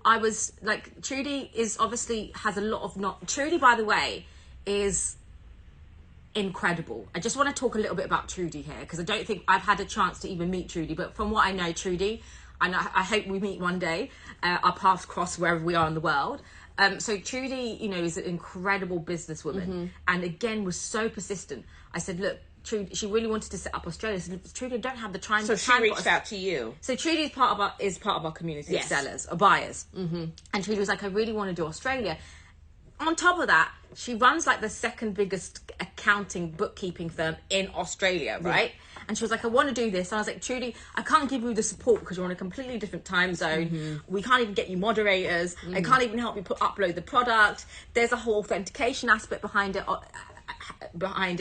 I was like, Trudy is obviously has a lot of not. Trudy, by the way, is incredible. I just want to talk a little bit about Trudy here, because I don't think I've had a chance to even meet Trudy, but from what I know, Trudy, and I hope we meet one day, our paths cross wherever we are in the world. So Trudy, you know, is an incredible businesswoman, and again was so persistent. I said, look, Trudy, she really wanted to set up Australia. So Trudy, I don't have the time. So she reached out to you. So Trudy is part of our community of sellers or buyers. Mm-hmm. And Trudy was like, I really want to do Australia. On top of that, she runs like the second biggest accounting bookkeeping firm in Australia, right? And she was like, I want to do this. And I was like, Trudy, I can't give you the support because you're on a completely different time zone. We can't even get you moderators. I can't even help you upload the product. There's a whole authentication aspect behind it.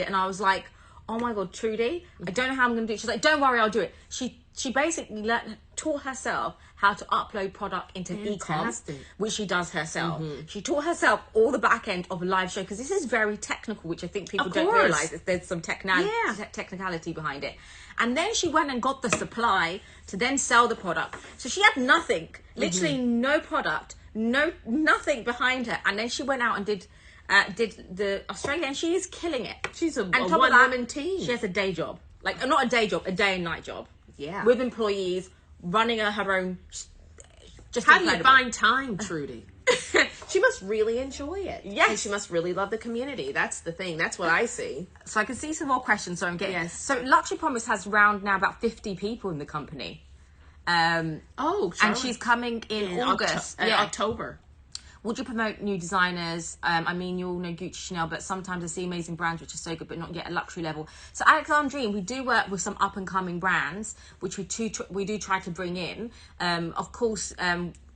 And I was like, oh my God, Trudy, I don't know how I'm going to do it. She's like, don't worry, I'll do it. She basically taught herself how to upload product into e-com, which she does herself. She taught herself all the back end of a live show, because this is very technical, which I think people don't realise. There's some technicality behind it. And then she went and got the supply to then sell the product. So she had nothing, literally no product, nothing behind her. And then she went out and did the Australia, and she is killing it. She's a one-woman team. She has a day job. Like, not a day job, a day and night job. Yeah. With employees, running her own. Just how do you find time, Trudy? She must really enjoy it. Yes. And she must really love the community. That's the thing. That's what I see. So I can see some more questions. So I'm getting. Yes. So Luxury Promise has around now about 50 people in the company. And she's coming in August. October. Would you promote new designers? I mean, you all know Gucci, Chanel, but sometimes I see amazing brands which are so good, but not yet at luxury level. So Alexandrine, we do work with some up and coming brands, which we do try to bring in. Of course,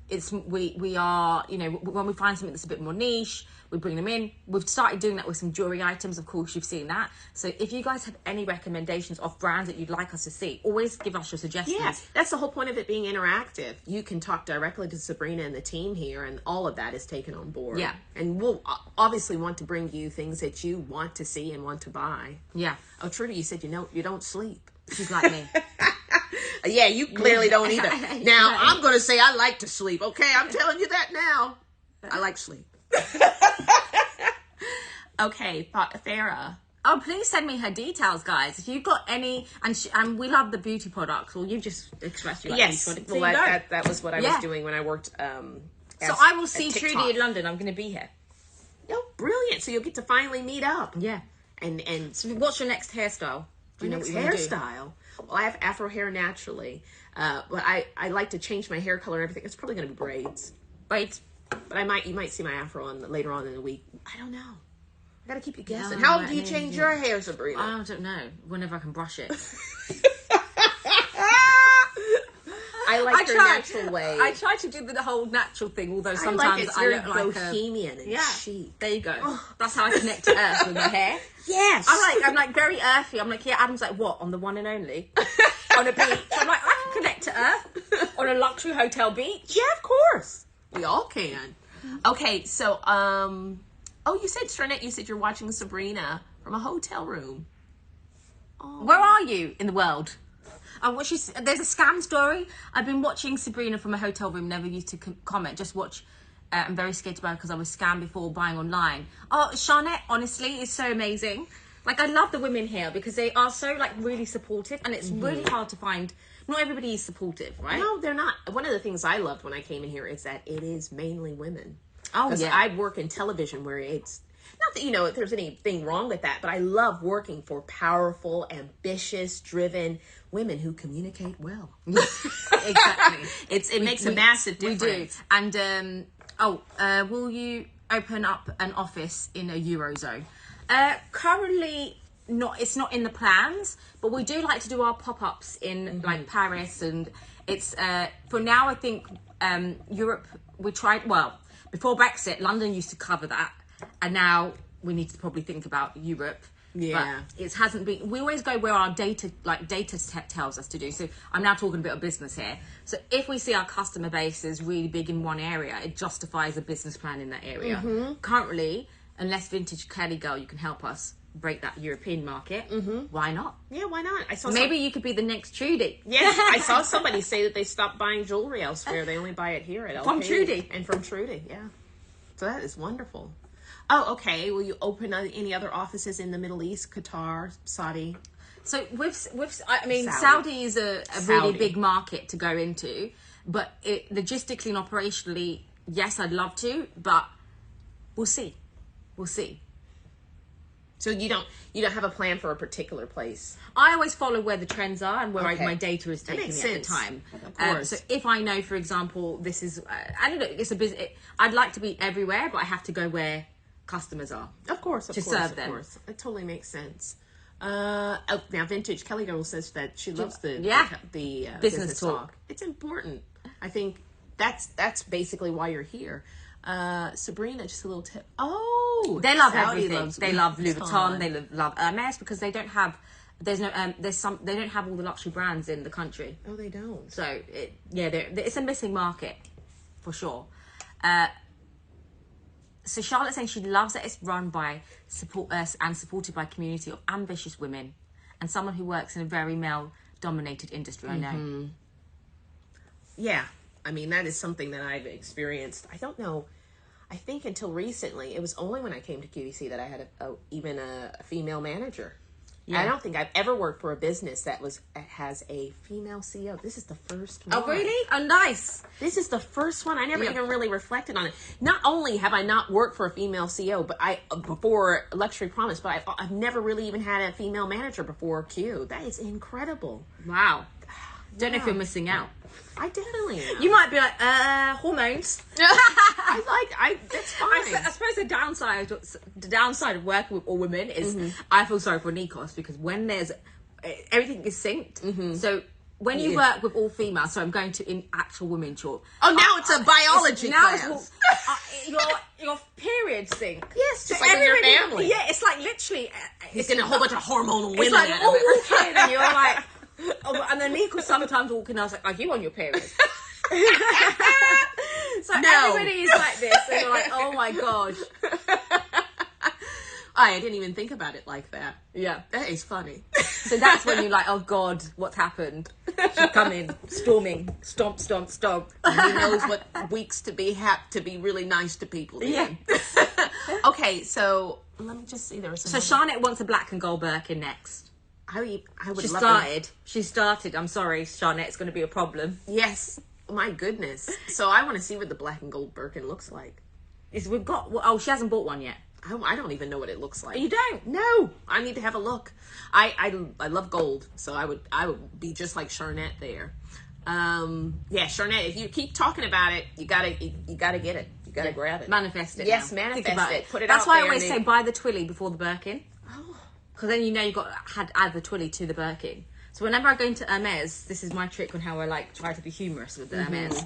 we are, you know, when we find something that's a bit more niche, we bring them in. We've started doing that with some jewelry items. Of course, you've seen that. So if you guys have any recommendations of brands that you'd like us to see, always give us your suggestions. Yeah, that's the whole point of it being interactive. You can talk directly to Sabrina and the team here, and all of that is taken on board. Yeah. And we'll obviously want to bring you things that you want to see and want to buy. Yeah. Oh, Trudy, you said you don't sleep. She's like me. Yeah, you clearly don't either. Now, I'm going to say I like to sleep, okay? I'm telling you that now. I like sleep. Okay, Farah. Oh, please send me her details, guys. If you've got any, and we love the beauty products, or you just expressed you like yes. beauty products. Well, that was what I was doing when I worked. So I will see Trudy in London. I'm going to be here. Oh, brilliant! So you'll get to finally meet up. Yeah. And so what's your next hairstyle? Do you know what you hairstyle? Well, I have Afro hair naturally, but I like to change my hair color and everything. It's probably going to be braids. Braids. But you might see my Afro on later on in the week. I don't know. I gotta keep you guessing. How do you change your hair, Sabrina? I don't know. Whenever I can brush it. I like your natural way. I try to do the whole natural thing, although sometimes I, like it's very look like bohemian and chic. There you go. Oh. That's how I connect to earth with my hair. Yes. I'm like very earthy. I'm like, yeah, Adam's like, what? On the one and only? On a beach. I'm like, I can connect to earth. On a luxury hotel beach. Yeah, of course. We all can. Okay, so, you said, Sternette, you said you're watching Sabrina from a hotel room. Oh. Where are you in the world? There's a scam story. I've been watching Sabrina from a hotel room, never used to comment, just watch. I'm very scared about it because I was scammed before buying online. Oh, Charnette, honestly, is so amazing. Like, I love the women here because they are so, like, really supportive, and it's really hard to find. Not everybody is supportive, right? No, they're not. One of the things I loved when I came in here is that it is mainly women. Oh, yeah. I work in television where it's, not that, if there's anything wrong with that, but I love working for powerful, ambitious, driven women who communicate well. Exactly. It makes a massive difference. We do. And, will you open up an office in a Eurozone? Currently, it's not in the plans, but we do like to do our pop-ups in like Paris, and it's for now I think Europe we tried. Well, before Brexit, London used to cover that, and now we need to probably think about Europe. Yeah. But it hasn't been. We always go where our data tells us to do. So I'm now talking a bit of business here. So if we see our customer base is really big in one area, it justifies a business plan in that area. Currently, unless Vintage Kelly Girl, you can help us break that European market. Why not? Yeah, why not? I saw Maybe you could be the next Trudy. Yes, I saw somebody say that they stopped buying jewelry elsewhere. They only buy it here at From LK. Trudy. And from Trudy, yeah. So that is wonderful. Oh, okay. Will you open any other offices in the Middle East, Qatar, Saudi? So I mean, Saudi. Saudi is a really Saudi. big market to go into, but logistically and operationally, yes, I'd love to, but we'll see. We'll see. So you don't have a plan for a particular place? I always follow where the trends are and where Okay. my data is taking me makes at the sense. time. Of course. So if I know, for example, this is, I don't know, it's a business. I'd like to be everywhere, but I have to go where customers are. Of course, To serve them. Of course. It totally makes sense. Now Vintage Kelly Girl says that she loves the business talk. It's important. I think that's basically why you're here. Sabrina, just a little tip. Oh, They love Saudi everything. loves They love Louis Vuitton. They love Hermes because they don't have. They don't have all the luxury brands in the country. Oh, they don't. So it's a missing market for sure. So Charlotte's saying she loves that it's run by and supported by a community of ambitious women and someone who works in a very male-dominated industry. I know. Yeah, I mean, that is something that I've experienced. I don't know. I think until recently, it was only when I came to QVC that I had even a female manager. Yeah. I don't think I've ever worked for a business that has a female CEO. This is the first one. Oh, really? Oh, nice. This is the first one. I never even really reflected on it. Not only have I not worked for a female CEO, but before Luxury Promise, but I've never really even had a female manager before Q. That is incredible. Wow. Don't know if you're missing out. I definitely am. You might be like, hormones. That's fine. I suppose the downside of working with all women is I feel sorry for Nikos because when there's everything is synced. So when you work with all females, so I'm going to in actual women short. Oh, now it's a biology class. Your periods sync. Yes, just like in your family. Yeah, it's like literally. It's in a whole bunch of hormonal women. It's like all walking and you're like. Oh, and then Nico sometimes walking, I was like, are you on your period? So everybody is like this, and you're like, oh my gosh. I didn't even think about it like that. Yeah. That is funny. So that's when you're like, oh God, what's happened? She's coming, storming, stomp, stomp, stomp. He knows what weeks to be really nice to people. Yeah. Okay, so let me just see. There was So Charlotte wants a black and gold Birkin next. I would She love started. She started. I'm sorry, Charlotte, it's going to be a problem. Yes. My goodness. So I want to see what the black and gold Birkin looks like. We've got. Oh, she hasn't bought one yet. I don't even know what it looks like. You don't? No. I need to have a look. I love gold, so I would be just like Charnette there. Yeah, Charnette. If you keep talking about it, you gotta get it. You gotta grab it. Manifest it. Yes, now. manifest it. Put it That's out why there I always and say buy the Twilly before the Birkin. Oh. Because then you know you've got to add the Twilly to the Birkin. So whenever I go into Hermes, this is my trick on how I try to be humorous with the Hermes.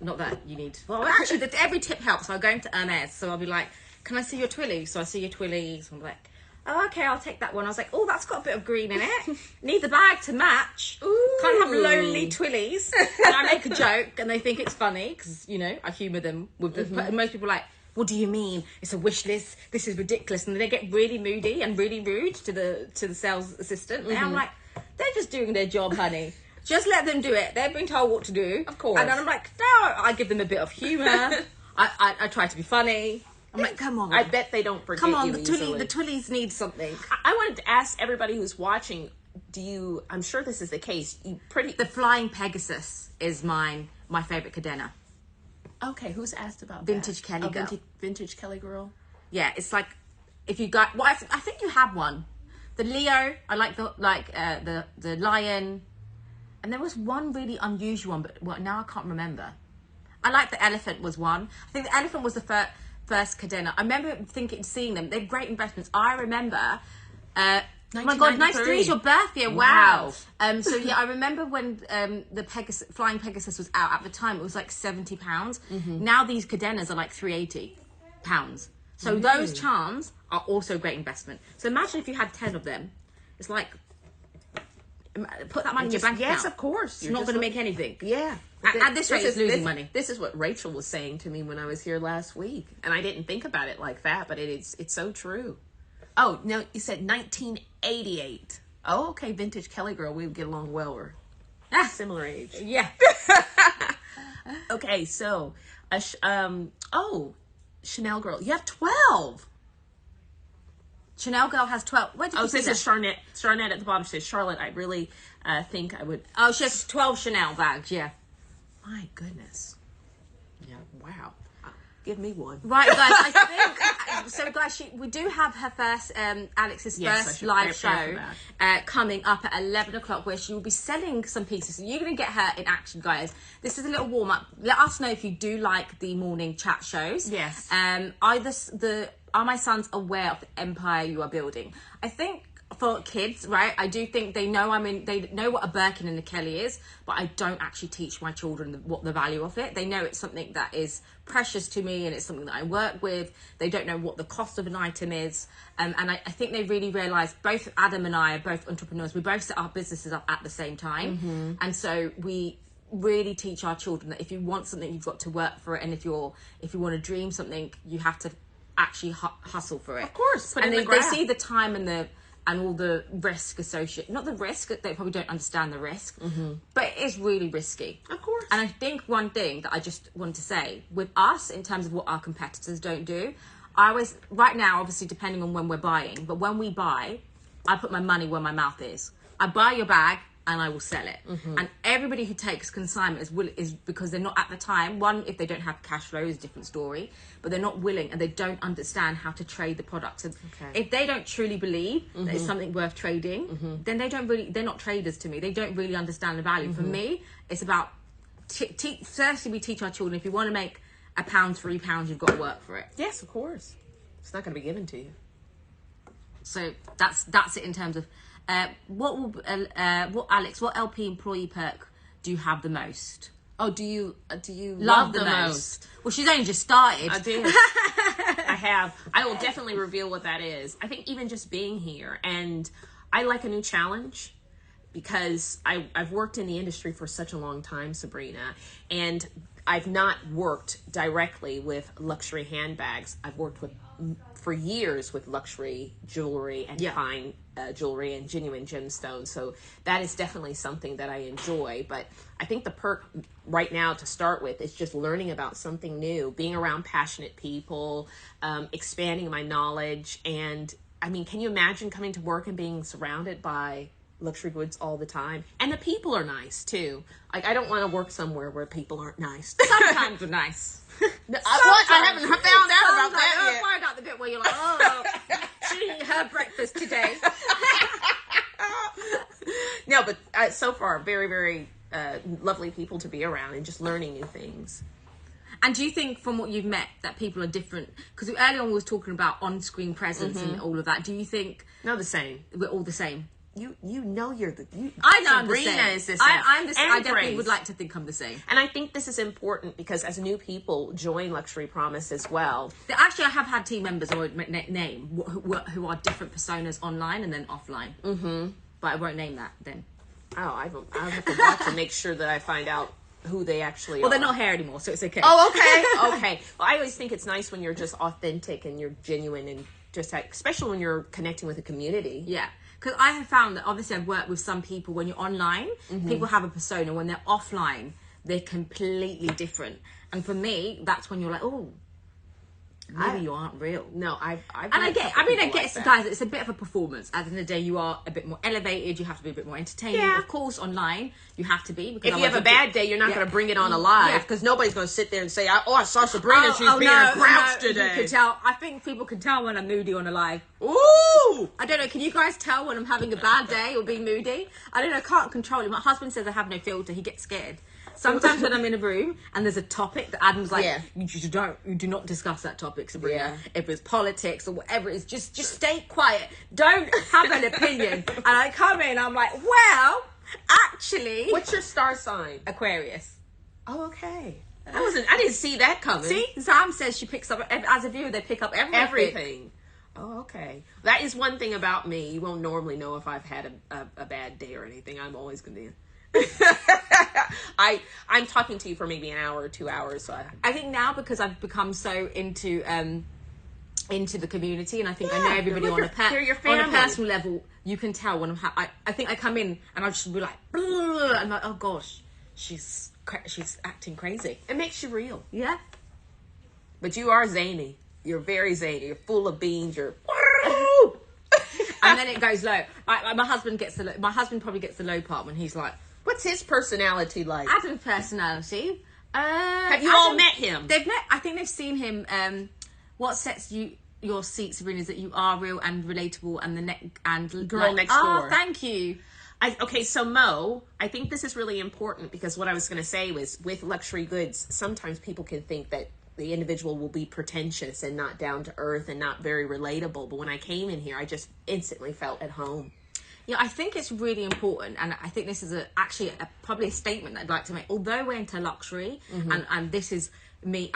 Not that you need. Well, actually, every tip helps. So I go into Hermes, so I'll be like, "Can I see your Twilly?" So I see your Twilly. So I'm like, "Oh, okay, I'll take that one." I was like, "Oh, that's got a bit of green in it. Need the bag to match. Ooh. Can't have lonely Twillies." And I make a joke, and they think it's funny because I humour them with the. But most people are like, what do you mean? It's a wish list. This is ridiculous. And they get really moody and really rude to the sales assistant. And I'm like, they're just doing their job, honey. Just let them do it. They've been told what to do. Of course. And then I'm like, no, I give them a bit of humour. I try to be funny. I'm like, come on. I bet they don't forget Come on, you the easily. Twillies need something. I wanted to ask everybody who's watching, I'm sure this is the case, The Flying Pegasus is my favourite cadena. Okay, who's asked about Vintage that? Kelly Girl. Vintage Kelly Girl. Yeah, it's like if you got. Well, I think you have one. The Leo. I like the lion, and there was one really unusual one, but now I can't remember. I like the elephant was one. I think the elephant was the first cadena. I remember seeing them. They're great investments. I remember Oh my God, 93 is your birthday. Wow. So yeah, I remember when the Flying Pegasus was out at the time, it was like £70. Now these cadenas are like £380. So those charms are also great investment. So imagine if you had 10 of them. It's like, put that money in your bank account. Yes, of course. It's not going to make anything. Yeah. At this rate, it's losing money. This is what Rachel was saying to me when I was here last week. And I didn't think about it like that, but it's so true. Oh, no, you said 1988. Oh, okay, vintage Kelly girl. We would get along well. We're similar age. Yeah. Okay, so, Chanel girl. You have 12. Chanel girl has 12. Where did you see this is Charnette. Charnette at the bottom says, Charlotte, I really think I would. Oh, she has 12 Chanel bags, yeah. My goodness. Yeah, wow. Give me one. Right, guys, I think, so guys, we do have her first, Alex's first live show coming up at 11 o'clock where she will be selling some pieces. So you're going to get her in action, guys. This is a little warm up. Let us know if you do like the morning chat shows. Yes. Are my sons aware of the empire you are building? I think for kids, right, I do think they know they know what a Birkin and a Kelly is, but I don't actually teach my children what the value of it. They know it's something that is precious to me and it's something that I work with. They don't know what the cost of an item is. And I think they really realise, both Adam and I are both entrepreneurs. We both set our businesses up at the same time. And so we really teach our children that if you want something, you've got to work for it. And if you want to dream something, you have to actually hustle for it. Of course. And they see the time and all the risk associated. Not the risk, they probably don't understand the risk, but it is really risky. Of course. And I think one thing that I just want to say, with us, in terms of what our competitors don't do, right now, obviously, depending on when we're buying, but when we buy, I put my money where my mouth is. I buy your bag, and I will sell it. And everybody who takes consignment is because they're not at the time. One, if they don't have cash flow is a different story, but they're not willing and they don't understand how to trade the product. So if they don't truly believe that it's something worth trading, then they're not traders to me. They don't really understand the value. For me, it's about, firstly, we teach our children, if you want to make £1, £3, you've got to work for it. Yes, of course. It's not going to be given to you. So that's it in terms of, what LP employee perk do you have the most? Oh, do you love the most? Well, she's only just started. I did. I have. I will definitely reveal what that is. I think even just being here, and I like a new challenge because I've worked in the industry for such a long time, Sabrina, and I've not worked directly with luxury handbags. I've worked for years with luxury jewelry and fine jewelry and genuine gemstones. So that is definitely something that I enjoy. But I think the perk right now to start with is just learning about something new, being around passionate people, expanding my knowledge. And I mean, can you imagine coming to work and being surrounded by luxury goods all the time? And the people are nice too. Like, I don't want to work somewhere where people aren't nice. Sometimes they're nice. I haven't found out about that yet. Find out the bit where you're like, oh, she didn't eat her breakfast today. No, but so far, very, very lovely people to be around and just learning new things. And do you think, from what you've met, that people are different? Because earlier on we was talking about on-screen presence and all of that. Do you think... No, the same. We're all the same? You know you're the... I know Sabrina I'm the same. Is the same. I'm the same. I definitely would like to think I'm the same. And I think this is important because as new people join Luxury Promise as well... Actually, I have had team members or name who are different personas online and then offline. But I won't name that then. Oh, I'll have to watch and make sure that I find out who they actually are. Well, they're not here anymore, so it's okay. Oh, okay. Okay. Well, I always think it's nice when you're just authentic and you're genuine and just, especially when you're connecting with a community. Yeah. Because I have found that, obviously, I've worked with some people, when you're online, people have a persona. When they're offline, they're completely different. And for me, that's when you're like, oh, maybe you aren't real. No, I guess, like, guys, it's a bit of a performance. At the end of the day, you are a bit more elevated. You have to be a bit more entertaining. Yeah. Of course, online, you have to be. Because if you have a bad day, you're not going to bring it on alive because nobody's going to sit there and say, "Oh, I saw Sabrina. She's being a grouch today." You can tell. I think people can tell when I'm moody on a live. Ooh! I don't know. Can you guys tell when I'm having a bad day or being moody? I don't know. I can't control it. My husband says I have no filter. He gets scared. Sometimes when I'm in a room and there's a topic that Adam's like, Yeah. you do not discuss that topic, Sabrina. Yeah. If it's politics or whatever it is, just stay quiet. Don't have an opinion. And I come in, I'm like, well, actually, What's your star sign? Aquarius. Oh, okay. I didn't see that coming. See, Sam says she picks up, as a viewer, they pick up everything. Oh, okay. That is one thing about me. You won't normally know if I've had a bad day or anything. I'm always going to. I'm talking to you for maybe an hour or 2 hours. So I think now because I've become so into the community, and I think I know everybody on a personal level. You can tell when I think I come in and I'll just be like, I'm like, oh gosh, she's acting crazy. It makes you real. Yeah. But you are zany. You're very zany. You're full of beans. You're and then it goes low. My husband probably gets the low part when he's like, what's his personality like? Adam's personality. Have you all met him? They've met. I think they've seen him. What sets your seat, Sabrina, is that you are real and relatable, and girl next door. Oh, thank you. Okay, so Mo, I think this is really important because what I was going to say was with luxury goods, sometimes people can think that the individual will be pretentious and not down to earth and not very relatable. But when I came in here, I just instantly felt at home. Yeah, I think it's really important, and I think this is probably a statement that I'd like to make. Although we're into luxury, and this is me,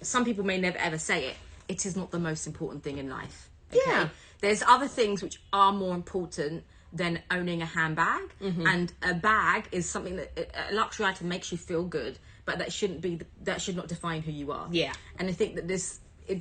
some people may never ever say it, it is not the most important thing in life. Okay? Yeah. There's other things which are more important than owning a handbag, and a bag is something that a luxury item makes you feel good, but that should not define who you are. Yeah. And I think that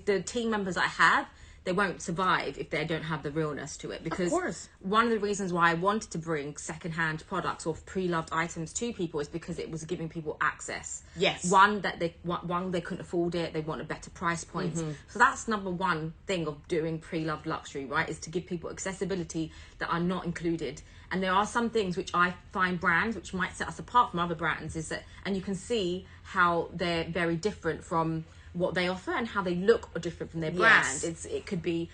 the team members I have, they won't survive if they don't have the realness to it. Because of course. One of the reasons why I wanted to bring secondhand products or pre-loved items to people is because it was giving people access. Yes. One, they couldn't afford it. They want a better price point. So that's number one thing of doing pre-loved luxury, right? Is to give people accessibility that are not included. And there are some things which I find brands which might set us apart from other brands and you can see how they're very different from what they offer and how they look are different from their brand. Yes. It could be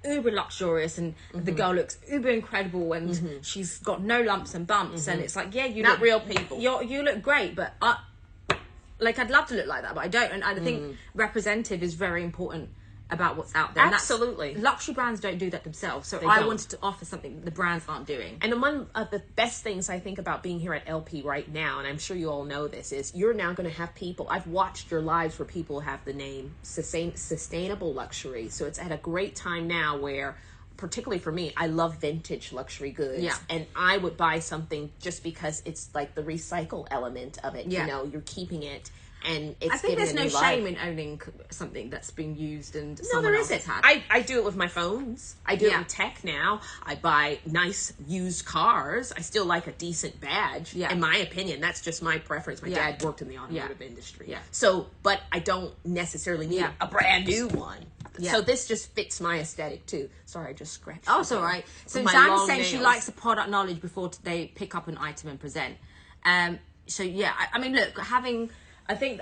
uber luxurious and the girl looks uber incredible and she's got no lumps and bumps and it's like, yeah, you not look real people. You look great, but I'd love to look like that, but I don't. And I think representative is very important about what's out there. Absolutely. And luxury brands don't do that themselves. So They I don't. wanted to offer something that the brands aren't doing. And one of the best things I think about being here at LP right now, and I'm sure you all know this, is you're now going to have people. I've watched your lives where people have the name Sustainable Luxury. So it's at a great time now where, particularly for me, I love vintage luxury goods. Yeah. And I would buy something just because it's like the recycle element of it. Yeah. You know, you're keeping it. And it's I think there's no shame life. in owning something that's been used and No, someone there else has isn't. had. I do it with my phones. I do it Yeah. with tech now. I buy nice used cars. I still like a decent badge. Yeah. In my opinion, that's just my preference. My Yeah. dad worked in the automotive industry. Yeah. So, but I don't necessarily need Yeah. a brand new one. Yeah. So this just fits my aesthetic too. Sorry, I just scratched. Oh, it's all right. So my Sam's long saying she nails. likes the product knowledge before they pick up an item and present. So yeah, I mean, look, I think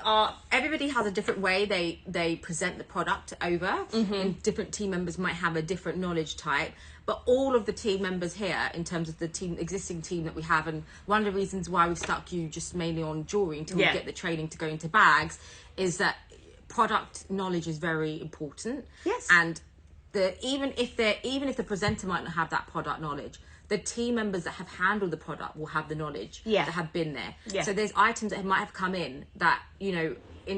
everybody has a different way they present the product over, and different team members might have a different knowledge type. But all of the team members here, in terms of the existing team that we have, and one of the reasons why we've stuck you just mainly on jewelry until we get the training to go into bags, is that product knowledge is very important. Yes. And even if the presenter might not have that product knowledge, the team members that have handled the product will have the knowledge that have been there. Yeah. So there's items that might have come in that,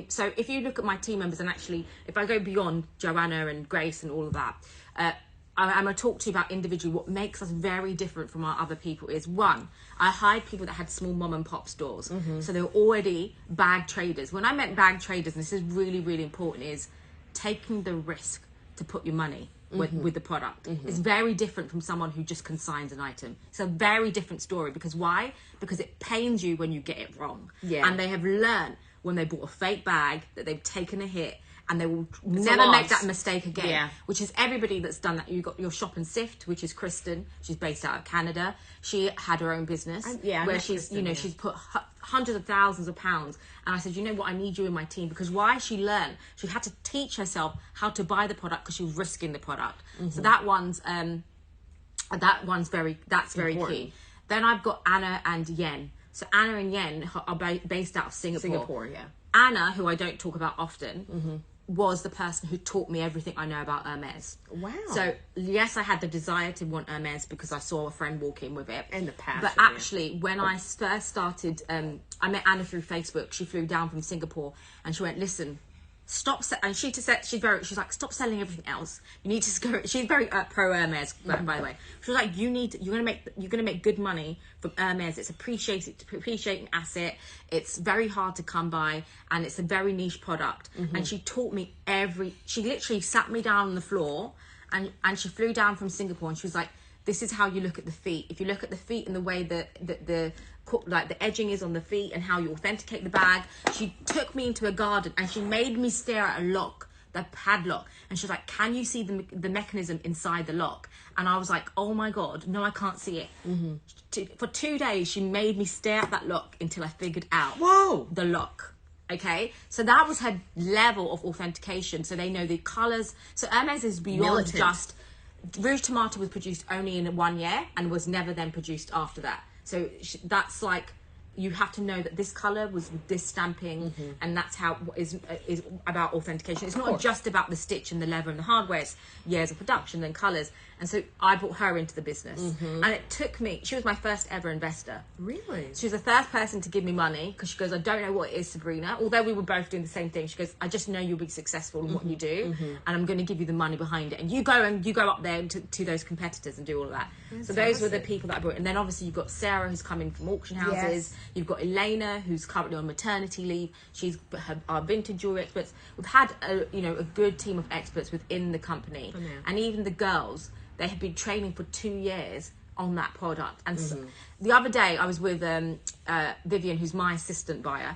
so if you look at my team members, and actually if I go beyond Joanna and Grace and all of that, I'm going to talk to you about individually what makes us very different from our other people is, one, I hired people that had small mom and pop stores. So they were already bag traders. When I meant bag traders, and this is really, really important, is taking the risk to put your money with the product. It's very different from someone who just consigns an item. It's a very different story. Because why? Because it pains you when you get it wrong. Yeah. And they have learned when they bought a fake bag that they've taken a hit, and they will never make that mistake again. Yeah. Which is everybody that's done that. You've got your Shop and Sift, which is Kristen. She's based out of Canada. She had her own business where she's, Kristen, she's put hundreds of thousands of pounds. And I said, you know what, I need you in my team. Because why? She learned. She had to teach herself how to buy the product because she was risking the product. So that's very important. key. Then I've got Anna and Yen. So Anna and Yen are based out of Singapore, yeah. Anna, who I don't talk about often, was the person who taught me everything I know about Hermes. Wow. So yes, I had the desire to want Hermes because I saw a friend walk in with it. And the passion. But actually, when I first started, I met Anna through Facebook. She flew down from Singapore and she went, listen, stop. And she's like, stop selling everything else. You need to go. She's very pro Hermes, by the way. She was like, you're gonna make good money from Hermes. It's appreciating asset. It's very hard to come by, and it's a very niche product. And she taught me she literally sat me down on the floor, and she flew down from Singapore, and she was like, this is how you look at the feet. If you look at the feet and the way that the edging is on the feet and how you authenticate the bag. She took me into a garden and she made me stare at a lock, the padlock. And she was like, can you see the mechanism inside the lock? And I was like, oh my God, no, I can't see it. For 2 days, she made me stare at that lock until I figured out the lock. Okay, so that was her level of authentication. So they know the colors. So Hermes is beyond just... Rouge Tomato was produced only in 1 year and was never then produced after that. So that's like, you have to know that this color was with this stamping, and that's how is about authentication. It's not just about the stitch and the leather and the hardware. It's years of production and colors. And so I brought her into the business, and it took me. She was my first ever investor. Really? She was the first person to give me money because she goes, I don't know what it is, Sabrina. Although we were both doing the same thing, she goes, I just know you'll be successful in what you do, and I'm going to give you the money behind it. And you go up there to those competitors and do all of that. So those were the people that I brought. And then obviously you've got Sarah, who's coming from auction houses. Yes. You've got Elena, who's currently on maternity leave. She's our vintage jewelry experts. We've had a good team of experts within the company, and even the girls. They have been training for 2 years on that product. And so, the other day I was with Vivian, who's my assistant buyer,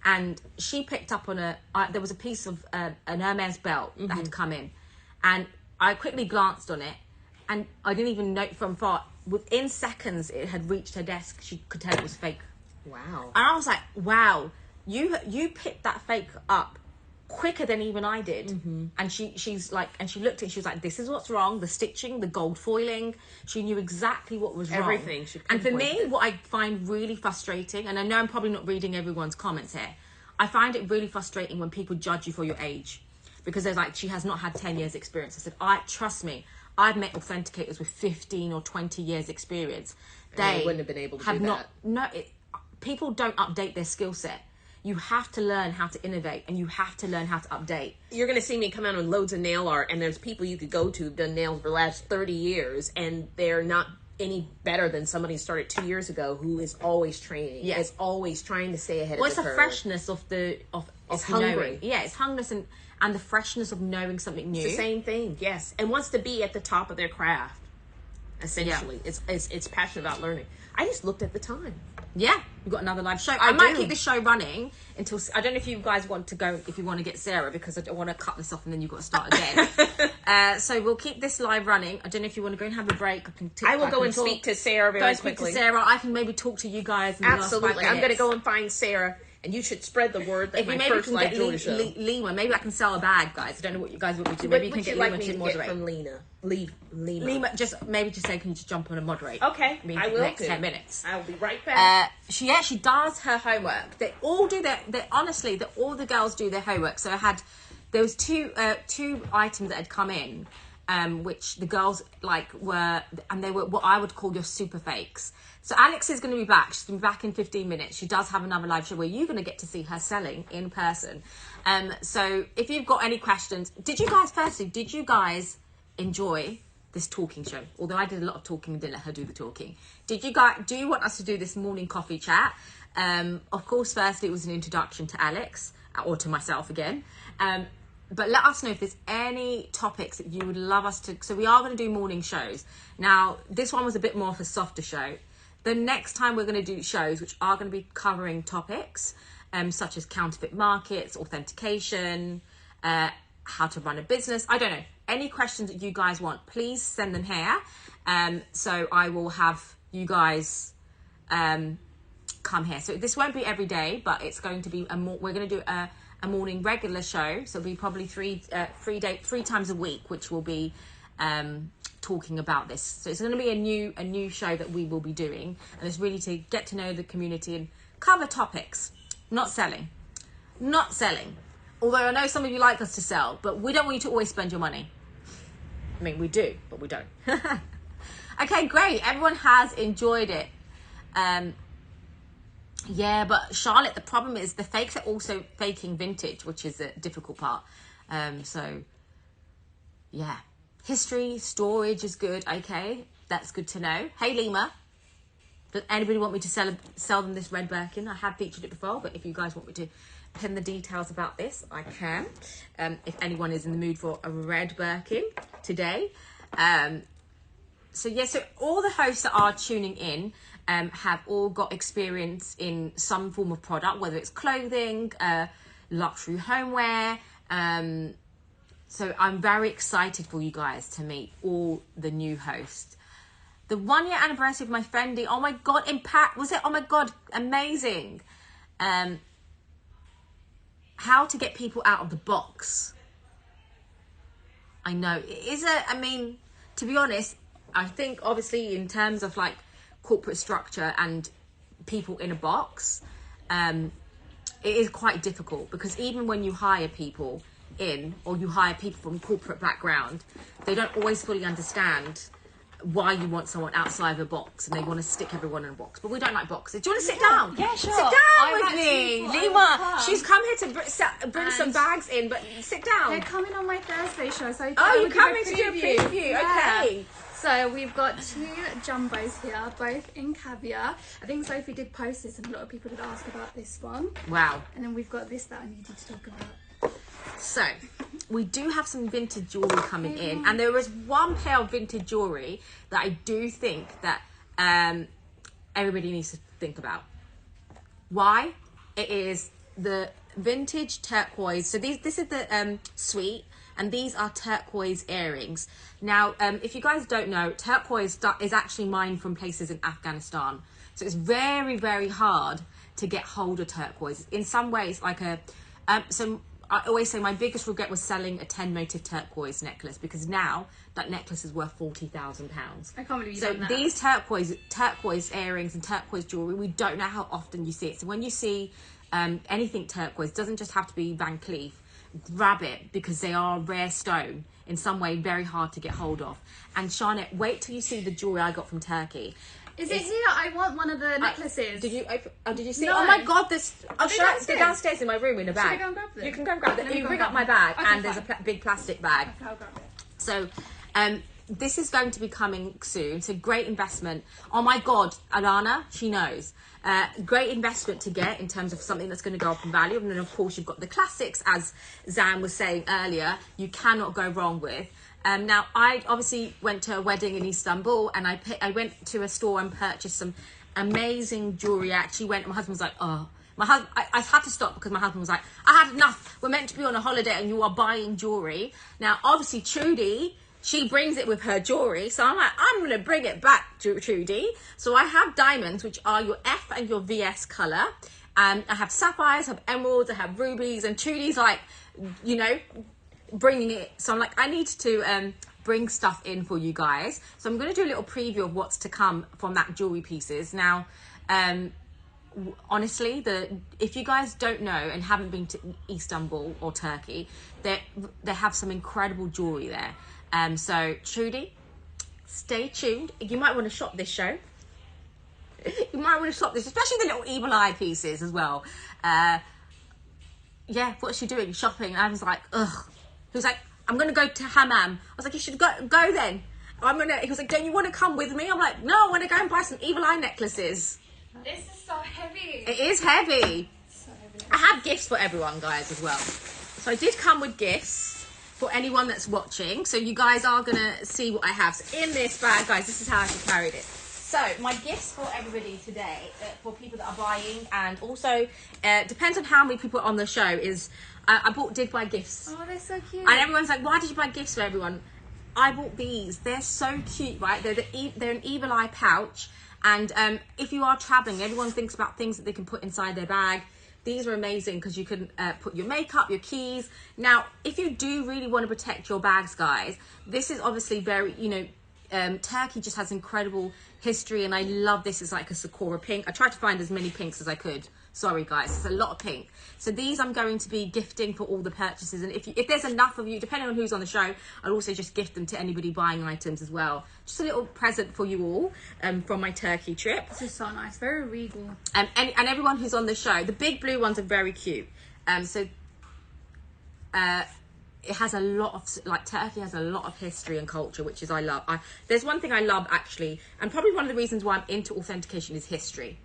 and she picked up on there was a piece of an Hermes belt that had come in, and I quickly glanced on it, and I didn't even note from far. Within seconds, it had reached her desk. She could tell it was fake. Wow. And I was like, wow, you picked that fake up quicker than even I did. And she's like, and she looked at it, she was like, this is what's wrong, the stitching, the gold foiling. She knew exactly what was wrong. Everything. And for me, what I find really frustrating, and I know I'm probably not reading everyone's comments here, I find it really frustrating when people judge you for your age, because they're like, she has not had 10 years experience. I said, trust me, I've met authenticators with 15 or 20 years experience. They wouldn't have been able to do that. People don't update their skill set. You have to learn how to innovate, and you have to learn how to update. You're going to see me come out on loads of nail art, and there's people you could go to who've done nails for the last 30 years, and they're not any better than somebody who started 2 years ago who is always training. Yes. Is always trying to stay ahead Well, of the curve. it's the freshness of hungry. knowing. Yeah, it's hungerness and the freshness of knowing something new. It's the same thing, yes. And wants to be at the top of their craft, essentially. Yeah. It's passionate about learning. I just looked at the time. Yeah, we've got another live show. I might keep the show running until... I don't know if you guys want to go, if you want to get Sarah, because I don't want to cut this off and then you've got to start again. So we'll keep this live running. I don't know if you want to go and have a break. I will go and speak to Sarah very quickly. Go speak to Sarah. I can maybe talk to you guys in the last 5 minutes. I'm going to go and find Sarah, and you should spread the word that my first live jewelry show. Lima, maybe I can sell a bag, guys. I don't know what you guys want me to do. Maybe you can get Lima to moderate. From Lima. Lima, just say, can you just jump on and moderate? Okay, I will. Next 10 minutes. I'll be right back. She does her homework. They all do honestly, all the girls do their homework. So there was two items that had come in, which the girls they were what I would call your super fakes. So Alex is going to be back. She's going to be back in 15 minutes. She does have another live show where you're going to get to see her selling in person. So if you've got any questions, did you guys enjoy this talking show? Although I did a lot of talking and didn't let her do the talking. Do you want us to do this morning coffee chat? Of course, first it was an introduction to Alex, or to myself again. But let us know if there's any topics that you would love us to... So we are going to do morning shows. Now, this one was a bit more of a softer show. The next time we're going to do shows which are going to be covering topics such as counterfeit markets, authentication, how to run a business. I don't know. Any questions that you guys want, please send them here. So I will have you guys come here. So this won't be every day, but it's going to be we're going to do a morning regular show. So it'll be probably three times a week, which will be talking about this. So it's going to be a new show that we will be doing, and it's really to get to know the community and cover topics. Not selling. Although I know some of you like us to sell, but we don't want you to always spend your money. I mean, we do, but we don't. Okay, great. Everyone has enjoyed it. Yeah, but Charlotte, the problem is the fakes are also faking vintage, which is a difficult part. So, yeah. History, storage is good. Okay, that's good to know. Hey, Lima. Does anybody want me to sell them this red Birkin? I have featured it before, but if you guys want me to pin the details about this, I can. If anyone is in the mood for a red Birkin today. So yeah, so all the hosts that are tuning in have all got experience in some form of product, whether it's clothing, luxury homeware. So I'm very excited for you guys to meet all the new hosts. The 1 year anniversary of my Fendi, oh my God, Impact, was it? Oh my God, amazing. How to get people out of the box. I know, I mean, to be honest, I think obviously in terms of like corporate structure and people in a box, it is quite difficult, because even when you hire people in, or you hire people from corporate background, they don't always fully understand why you want someone outside of a box, and they want to stick everyone in a box. But we don't like boxes. Do you want to sit down? Yeah, sure. Sit down with me. Lima, she's come here to bring some bags in, but sit down. They're coming on my Thursday show, so you're coming to do a preview. Yeah. Okay. So we've got 2 jumbos here, both in caviar. I think Sophie did post this, and a lot of people did ask about this one. Wow. And then we've got this that I needed to talk about. So, we do have some vintage jewellery coming in, and there is one pair of vintage jewellery that I do think that everybody needs to think about. Why? It is the vintage turquoise. So this is the suite, and these are turquoise earrings. Now, if you guys don't know, turquoise is actually mined from places in Afghanistan. So it's very, very hard to get hold of turquoise. In some ways, like so I always say my biggest regret was selling a 10 motive turquoise necklace, because now that necklace is worth £40,000. I can't believe you So done that. these turquoise earrings and turquoise jewellery, we don't know how often you see it. So when you see anything turquoise, it doesn't just have to be Van Cleef. Grab it, because they are rare stone, in some way very hard to get hold of. And Charlotte, wait till you see the jewellery I got from Turkey. Is it here? I want one of the necklaces. Did you see? No. Oh my God! They're downstairs in my room in a bag. Should I go and grab them? You can go and grab them. Let me You go bring and up my grab bag, them. and Okay, there's a big plastic bag. Okay, I'll grab it. So, this is going to be coming soon. So great investment. Oh my God, Alana, she knows. Great investment to get in terms of something that's going to go up in value. And then of course you've got the classics, as Zan was saying earlier, you cannot go wrong with. Now I obviously went to a wedding in Istanbul, and I went to a store and purchased some amazing jewelry. I actually went, and my husband was like, oh. I had to stop, because my husband was like, I had enough. We're meant to be on a holiday and you are buying jewelry. Now, obviously, Trudy, she brings it with her jewelry. So I'm like, I'm going to bring it back, Trudy. So I have diamonds, which are your F and your VS colour. I have sapphires, I have emeralds, I have rubies. And Trudy's like, you know, bringing it. So I'm like, I need to bring stuff in for you guys. So I'm going to do a little preview of what's to come from that jewelry pieces. Now, honestly, if you guys don't know and haven't been to Istanbul or Turkey, they have some incredible jewelry there. So Trudy, stay tuned. You might want to shop this show. You might want to shop this, especially the little evil eye pieces as well. Yeah, what's she doing? Shopping. And I was like, ugh. He was like, I'm gonna go to Hammam. I was like, you should go then. He was like, don't you want to come with me? I'm like, no, I want to go and buy some evil eye necklaces. This is so heavy. It is heavy. So heavy. I have gifts for everyone, guys, as well. So I did come with gifts for anyone that's watching. So you guys are going to see what I have. So in this bag, guys, this is how I carried it. So my gifts for everybody today, for people that are buying, and also depends on how many people are on the show, is I did buy gifts. Oh, they're so cute. And everyone's like, why did you buy gifts for everyone? I bought these. They're so cute, right? They're an evil eye pouch. And if you are traveling, everyone thinks about things that they can put inside their bag. These are amazing because you can put your makeup, your keys. Now, if you do really want to protect your bags, guys, this is obviously very, Turkey just has incredible history, and I love this. It's like a Sakura pink. I tried to find as many pinks as I could. Sorry guys, it's a lot of pink. So these I'm going to be gifting for all the purchases, and if there's enough of you, depending on who's on the show, I'll also just gift them to anybody buying items as well. Just a little present for you all from my Turkey trip. This is so nice, very regal. And everyone who's on the show, the big blue ones are very cute. It has a lot of, like, Turkey has a lot of history and culture, which is I love. There's one thing I love actually, and probably one of the reasons why I'm into authentication is history.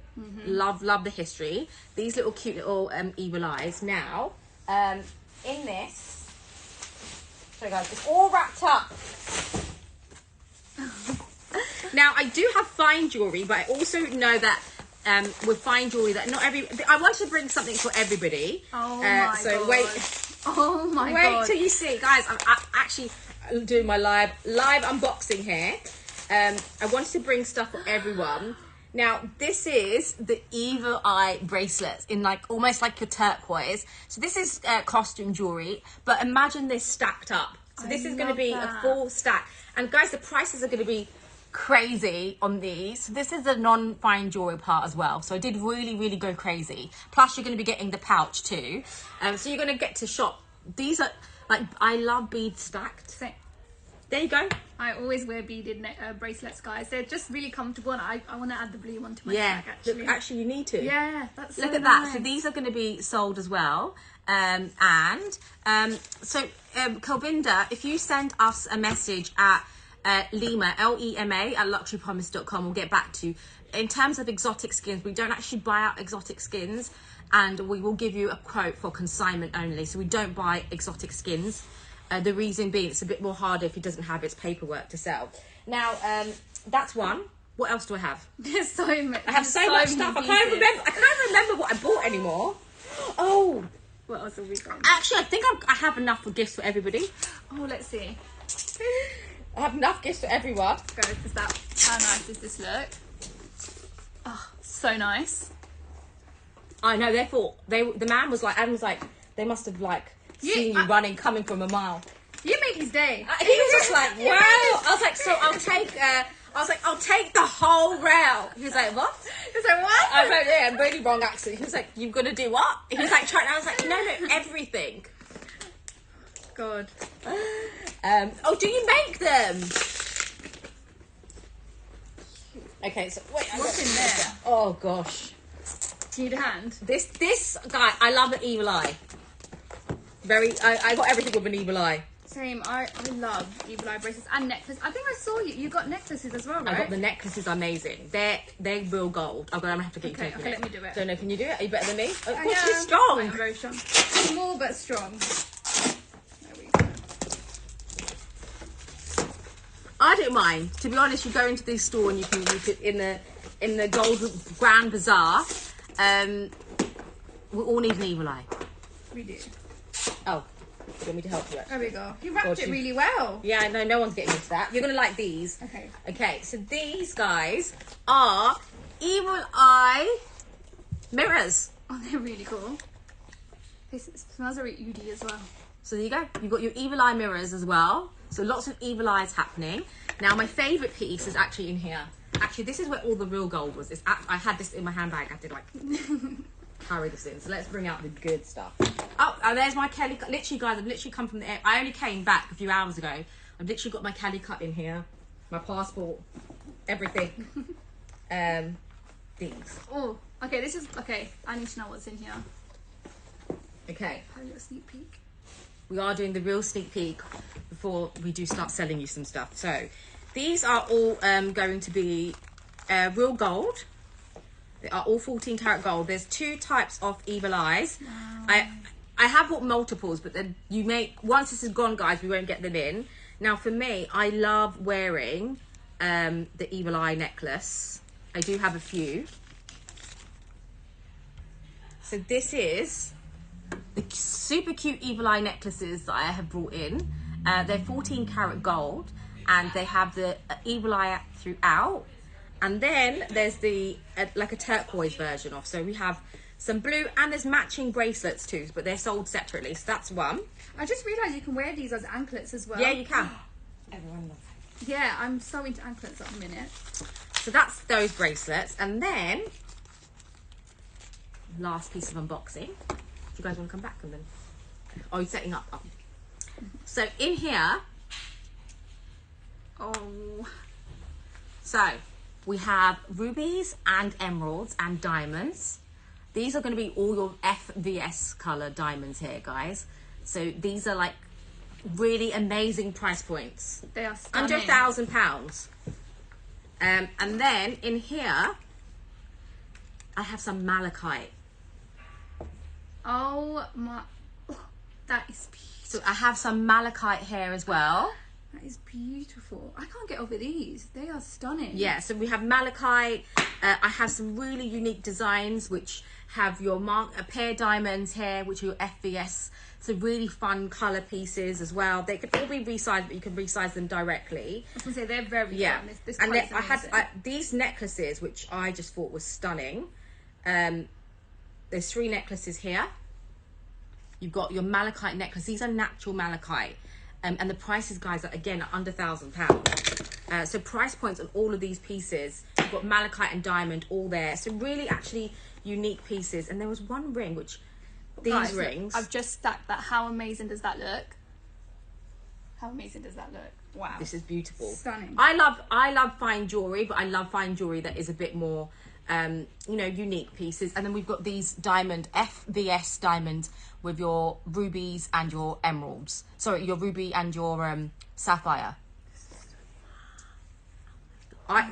Love the history. These little cute little evil eyes. Now, in this, so guys, it's all wrapped up. Now I do have fine jewelry, but I also know that with fine jewelry that not every. I wanted to bring something for everybody. Oh my so god. Wait till you see, guys. I'm actually doing my live unboxing here. I wanted to bring stuff for everyone. Now, this is the Evil Eye bracelets in like almost like a turquoise. So this is costume jewelry, but imagine this stacked up. So this is going to be a full stack. And guys, the prices are going to be crazy on these. So this is the non-fine jewelry part as well. So I did really go crazy. Plus, you're going to be getting the pouch too. So you're going to get to shop. These are like, I love beads stacked. Same. There you go. I always wear beaded bracelets, guys. They're just really comfortable, and I want to add the blue one to my Yeah, stack, actually. look, actually you need to. Yeah, that's so Look at nice. that. So these are going to be sold as well. Kelvinda, if you send us a message at Lema, Lema at luxurypromise.com, we'll get back to you. In terms of exotic skins, we don't actually buy out exotic skins, and we will give you a quote for consignment only. So we don't buy exotic skins. The reason being, it's a bit more harder if it doesn't have its paperwork to sell. Now, that's one. What else do I have? There's so many. I have so much stuff. I can't remember what I bought anymore. Oh, What else have we got? actually, I think I have enough for gifts for everybody. Oh, let's see. I have enough gifts for everyone. Guys, is that, how nice does this look? Oh, so nice. I know. Therefore, the man was like, Adam was like, they must have like seen you running, coming from a mile. You make his day. He was just like, wow. I was like, so I'll take the whole rail. He was like, what? It's like, what? I was like, yeah, really wrong accent. He was like, you're gonna do what? He was like trying. I was like, no, everything. God. Oh, do you make them? Okay, so wait. What's in there? Oh gosh. Do you need a hand? This guy, I love an evil eye. I got everything with an evil eye. Same. I love evil eye bracelets and necklaces. I think I saw you. You got necklaces as well, right? I got the necklaces, amazing. They're real gold. I'm gonna have to get you taking Okay, it. let me do it. Don't know, can you do it? Are you better than me? Oh, I well, she's am. strong. I'm very strong. Small but strong. There we go. I don't mind. To be honest, you go into this store and you can in the gold grand bazaar. We all need an evil eye. We do. Oh, do you want me to help you? There we go. You wrapped God, it you- really well. Yeah, no one's getting into that. You're gonna like these. Okay. Okay, so these guys are evil eye mirrors. Oh, they're really cool. This smells very oody as well. So there you go. You've got your evil eye mirrors as well. So lots of evil eyes happening. Now my favourite piece is actually in here. Actually, this is where all the real gold was. I had this in my handbag. I had to like carry this in. So let's bring out the good stuff. Oh, and there's my Kelly cut. Literally, guys, I've literally come from the air. I only came back a few hours ago. I've literally got my Kelly cut in here. My passport. Everything. These. Oh, okay. This is okay. I need to know what's in here. Okay. Have a little sneak peek. We are doing the real sneak peek before we do start selling you some stuff. So these are all going to be real gold. They are all 14 karat gold. There's two types of evil eyes. Wow. I have bought multiples, but then once this is gone, guys, we won't get them in. Now for me, I love wearing the evil eye necklace. I do have a few. So this is the super cute evil eye necklaces that I have brought in. They're 14 karat gold, and they have the evil eye throughout. And then there's the like a turquoise version of. So we have some blue, and there's matching bracelets too, but they're sold separately. So that's one. I just realised you can wear these as anklets as well. Yeah, you can. Everyone loves Yeah, I'm so into anklets at the minute. So that's those bracelets. And then, last piece of unboxing. Do you guys want to come back and then? Oh, you're setting up. Oh. So in here, so we have rubies and emeralds and diamonds. These are going to be all your FVS color diamonds here, guys. So these are like really amazing price points. They are stunning. Under £1,000. And then in here, I have some malachite. Oh my, that is beautiful. So I have some malachite here as well. That is beautiful. I can't get over these. They are stunning. Yeah, so we have malachite. I have some really unique designs which have your pair diamonds here, which are your FVS. So really fun colour pieces as well. They could all be resized, but you can resize them directly. I was going to say, they're very fun. This and quote's then I had amazing. these necklaces, which I just thought was stunning. There's 3 necklaces here. You've got your malachite necklace. These are natural malachite. And the prices, guys, are again under £1,000. So price points on all of these pieces. You've got malachite and diamond all there. So really actually unique pieces. And there was one ring, which these Guys, rings. I've just stacked that. How amazing does that look? How amazing does that look? Wow. This is beautiful. Stunning. I love fine jewelry, but I love fine jewelry that is a bit more, you know, unique pieces. And then we've got these diamond, FVS diamonds with your rubies and your emeralds. Sorry, your ruby and your sapphire.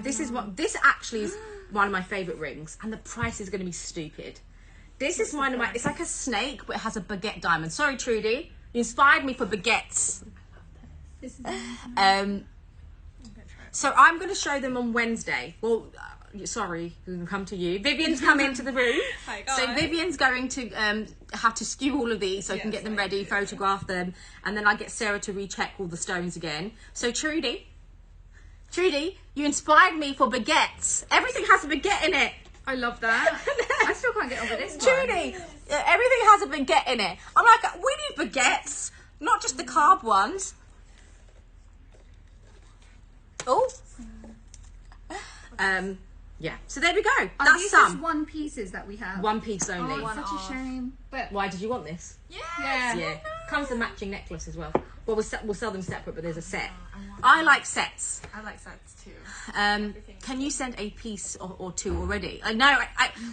This actually is one of my favorite rings, and the price is going to be stupid. This is one of my, it's like a snake, but it has a baguette diamond. Sorry, Trudy, you inspired me for baguettes. This is So I'm going to show them on Wednesday. Well, sorry, we can come to you. Vivian's come into the room. Hi, guys. So Vivian's going to have to skew all of these so I can get them ready, photograph them, and then I get Sarah to recheck all the stones again. So Trudy, you inspired me for baguettes. Everything has a baguette in it. I love that. I still can't get over this one. Trudy, everything has a baguette in it. I'm like, we need baguettes, not just the carb ones. Oh. Yeah. So there we go. Are That's these some. just one pieces that we have? One piece only. Oh, such a shame. But Why did you want this? yeah. Yeah. Comes the matching necklace as well. Well, we'll sell them separate, but there's a set. I like sets. I like sets too. Can you send a piece or two already? I know.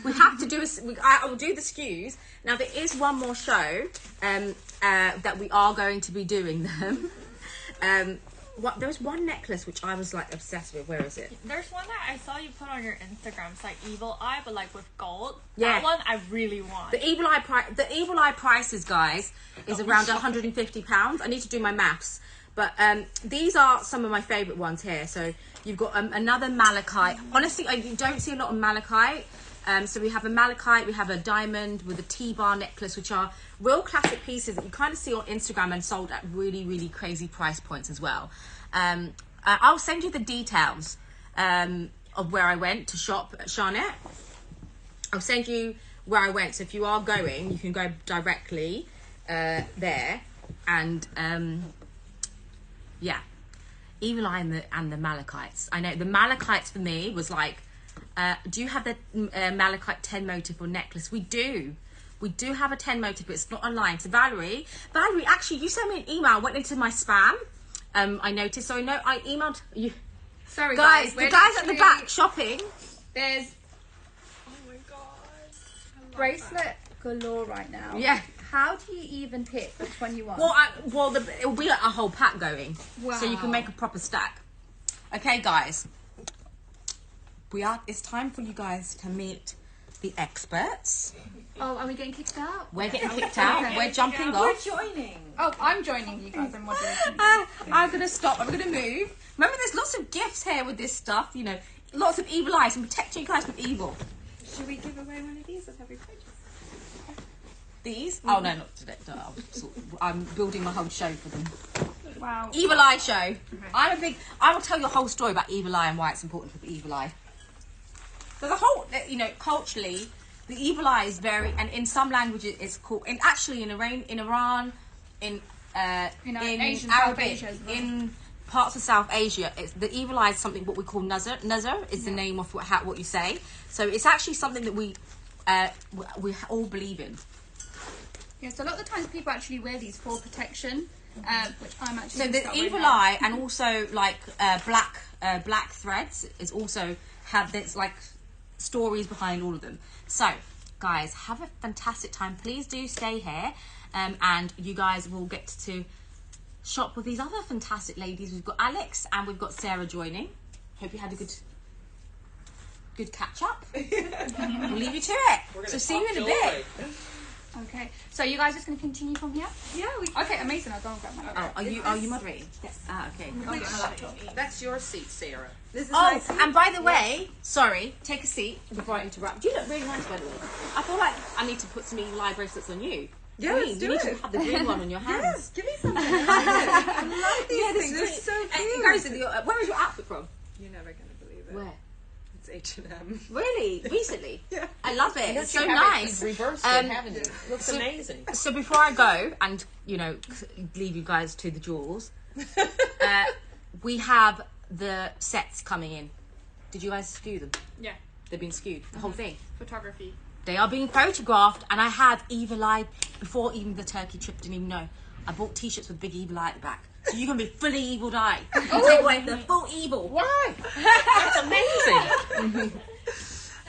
We have to do I will do the skews. Now there is one more show that we are going to be doing them. There was one necklace which I was like obsessed with. Where is it? There's one that I saw you put on your Instagram. It's like Evil Eye, but like with gold. Yeah. That one I really want. The Evil Eye prices, guys, is around £150. I need to do my maths. But these are some of my favourite ones here. So you've got another malachite. Honestly, you don't see a lot of malachite. So we have a malachite, we have a diamond with a T-bar necklace, which are real classic pieces that you kind of see on Instagram and sold at really, really crazy price points as well. I'll send you the details of where I went to shop at Charnette. I'll send you where I went. So if you are going, you can go directly there. And yeah, Evil Eye and the Malachites. I know the Malachites for me was like, do you have the malachite 10 motif or necklace? We do have a 10 motif, but it's not online. So Valerie, actually, you sent me an email. Went into my spam. I noticed. So I emailed you. Sorry, Guys, guys. the guys at the back shopping. There's Oh my god. bracelet galore right now. Yeah. How do you even pick which one you want? Well, it'll be like a whole pack going. Wow. So you can make a proper stack. Okay, guys. It's time for you guys to meet the experts. Oh, are we getting kicked out? We're getting kicked out. Okay. We're jumping We're off. joining. Oh, I'm joining you guys. I'm moderating. I'm going to stop. I'm going to move. Remember, there's lots of gifts here with this stuff. You know, lots of evil eyes. I'm protecting you guys from evil. Should we give away one of these as every purchase? These? Oh, no, not today. No, I'm building my whole show for them. Wow. Evil Eye show. I will tell you a whole story about Evil Eye and why it's important for the Evil Eye. There's a whole, culturally, the Evil Eye is very, and in some languages it's called, and actually in Iran, in Asian, South Arabic, Asia as well. in parts of South Asia, it's the evil eye is something what we call nazar. Nazar is the name of what you say. So it's actually something that we all believe in. Yeah, so a lot of the times people actually wear these for protection, which I'm actually. So the evil eye and also like black threads is also have this like stories behind all of them. So guys, have a fantastic time. Please do stay here, and you guys will get to shop with these other fantastic ladies. We've got Alex and we've got Sarah joining. Hope you had a good catch up. We'll leave you to it. So see you in a bit. Okay, so you guys just going to continue from here? Yeah, we Okay, amazing. I'll go and grab my laptop. Are you moderating? Yes. Okay. I'll get my laptop. That's your seat, Sarah. This is Oh, my seat. and by the way, sorry, take a seat before I interrupt. You look really nice, by the way. I feel like I need to put some evil eye bracelets on you. Yeah, Green. let's do you need it. to have the green one on your hands. Yes, give me something. I love these Yeah, this things. is They're great. so And cute. guys, where is your outfit from? You're never gonna believe it. Where? It's H&M. Really? Recently? Yeah. I love it. It's so You have it- nice. You've reversed Um, it, haven't you? Looks amazing. So before I go and, leave you guys to the jewels, we have the sets coming in. Did you guys skew them? Yeah. They've been skewed, the whole thing. Photography. They are being photographed, and I have Evil Eye before even the Turkey trip. Didn't even know. I bought T-shirts with big Evil Eye at the back, so you're gonna be fully Evil Eye. Take away the full evil. Why? That's amazing.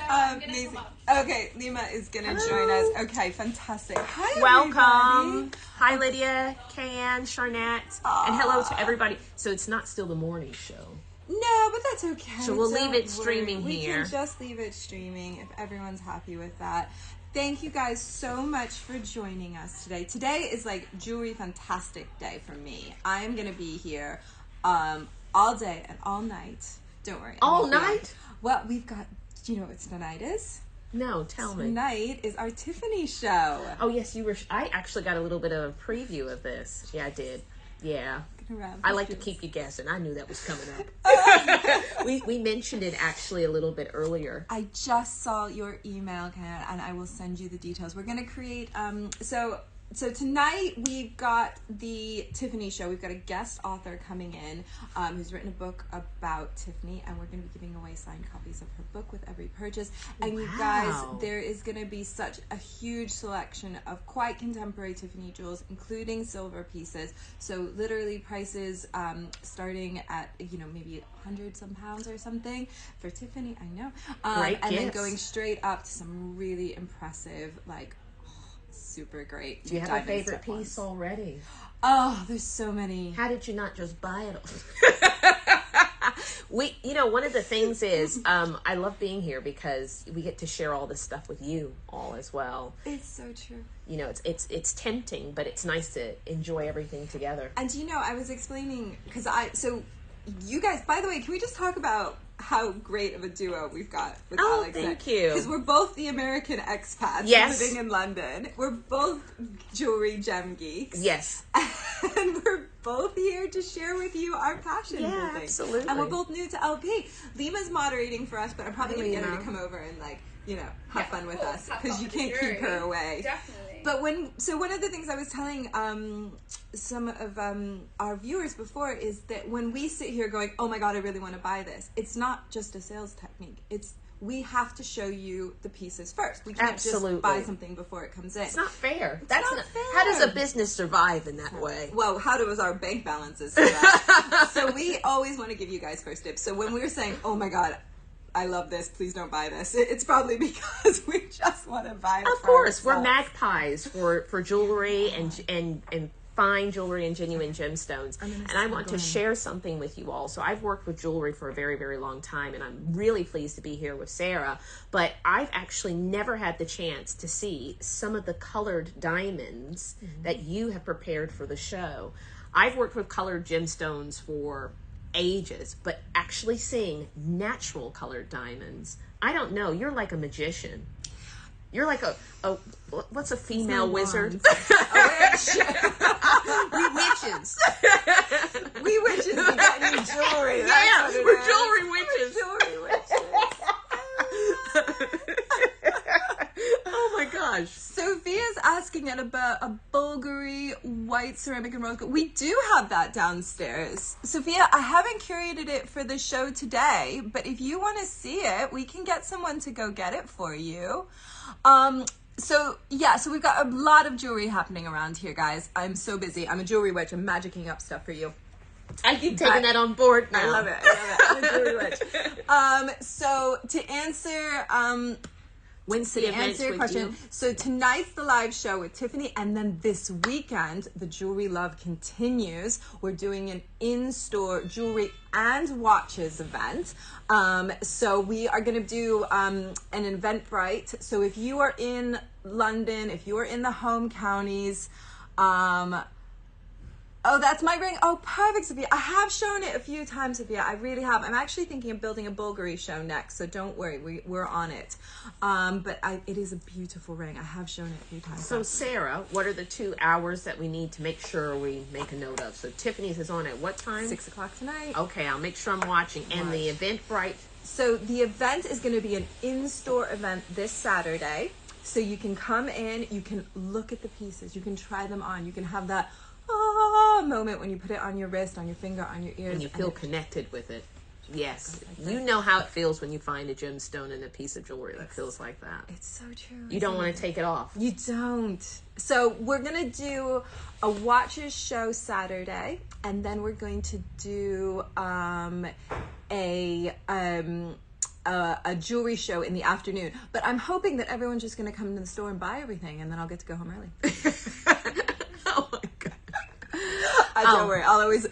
Amazing. Okay, Lima is gonna join us. Okay, fantastic. Hi, Welcome. everybody. Hi, Lydia, Can, Charnette, and hello to everybody. So it's not still the morning show. No, but that's okay. So we'll leave Don't it streaming worry. here. We can just leave it streaming if everyone's happy with that. Thank you guys so much for joining us today. Today is like jewelry fantastic day for me. I am gonna be here all day and all night. Don't worry. I All won't be night? on. Well, we've got. Do you know what tonight is? No, tell me. Tonight is our Tiffany show. Oh yes, you were. I actually got a little bit of a preview of this. Yeah, I did. Yeah. I like to keep you guessing. I knew that was coming up. we mentioned it actually a little bit earlier. I just saw your email, Ken, and I will send you the details. We're going to create, so tonight we've got the Tiffany show. We've got a guest author coming in who's written a book about Tiffany, and we're going to be giving away signed copies of her book with every purchase. And you guys, Wow. there is going to be such a huge selection of quite contemporary Tiffany jewels, including silver pieces. So literally prices starting at, maybe 100 some pounds or something for Tiffany, I know. Great and then gifts. going straight up to some really impressive, super great. Do you have a diamond favorite step-ons. piece already? Oh, there's so many. How did you not just buy it all? One of the things is, I love being here because we get to share all this stuff with you all as well. It's so true. It's tempting, but it's nice to enjoy everything together. And I was explaining so you guys, by the way, can we just talk about how great of a duo we've got with Oh, Alex? thank you. Because we're both the American expats Yes. living in London. We're both jewelry gem geeks. Yes. And we're both here to share with you our passion Yeah, for things. absolutely. And we're both new to LP. Lima's moderating for us, but I'm probably going to get her Lima. to come over and have fun with us because you can't keep her away. Definitely. But one of the things I was telling some of our viewers before is that when we sit here going, oh my God, I really want to buy this, it's not just a sales technique. We have to show you the pieces first. We can't Absolutely. just buy something before it comes in. It's not fair. not fair. How does a business survive in that way? Well, how does our bank balances survive? So we always want to give you guys first dibs. So when we were saying, oh my God, I love this, please don't buy this, it's probably because we just want to buy it. Of course, we're magpies for jewelry and fine jewelry and genuine gemstones. And I want to share something with you all. So I've worked with jewelry for a very, very long time, and I'm really pleased to be here with Sarah. But I've actually never had the chance to see some of the colored diamonds that you have prepared for the show. I've worked with colored gemstones for ages, but actually seeing natural colored diamonds, I don't know, you're like a magician. You're like a what's a female wizard? We witches. We witches be getting you jewelry. Yeah, we're jewelry witches. Jewelry witches. Oh my gosh. Sophia's asking about a Bulgari white white ceramic and rose gold. We do have that downstairs. Sophia, I haven't curated it for the show today, but if you want to see it, we can get someone to go get it for you. So we've got a lot of jewelry happening around here, guys. I'm so busy. I'm a jewelry witch. I'm magicking up stuff for you. I keep taking that on board now. I love it. I'm a jewelry witch. So to answer When's the event answer your with question. you? So tonight's the live show with Tiffany, and then this weekend the Jewelry Love continues. We're doing an in-store jewelry and watches event. So we are going to do an Eventbrite. So if you are in London, if you are in the home counties, oh, that's my ring. Oh, perfect, Sophia. I have shown it a few times, Sophia. I really have. I'm actually thinking of building a Bulgari show next, so don't worry. We're on it. But it is a beautiful ring. I have shown it a few times. So, Sarah, what are the 2 hours that we need to make sure we make a note of? So, Tiffany's is on at what time? 6 o'clock tonight. Okay, I'll make sure I'm watching. And the Eventbrite. So the event is going to be an in-store event this Saturday. So you can come in, you can look at the pieces, you can try them on, you can have that moment when you put it on your wrist, on your finger, on your ears. And you feel connected with it. Yes. You know how it feels when you find a gemstone and a piece of jewelry that feels like that. It's so true. You don't want to take it off. You don't. So we're going to do a watches show Saturday, and then we're going to do a jewelry show in the afternoon. But I'm hoping that everyone's just going to come to the store and buy everything, and then I'll get to go home early. Oh my God. Don't worry. I'll always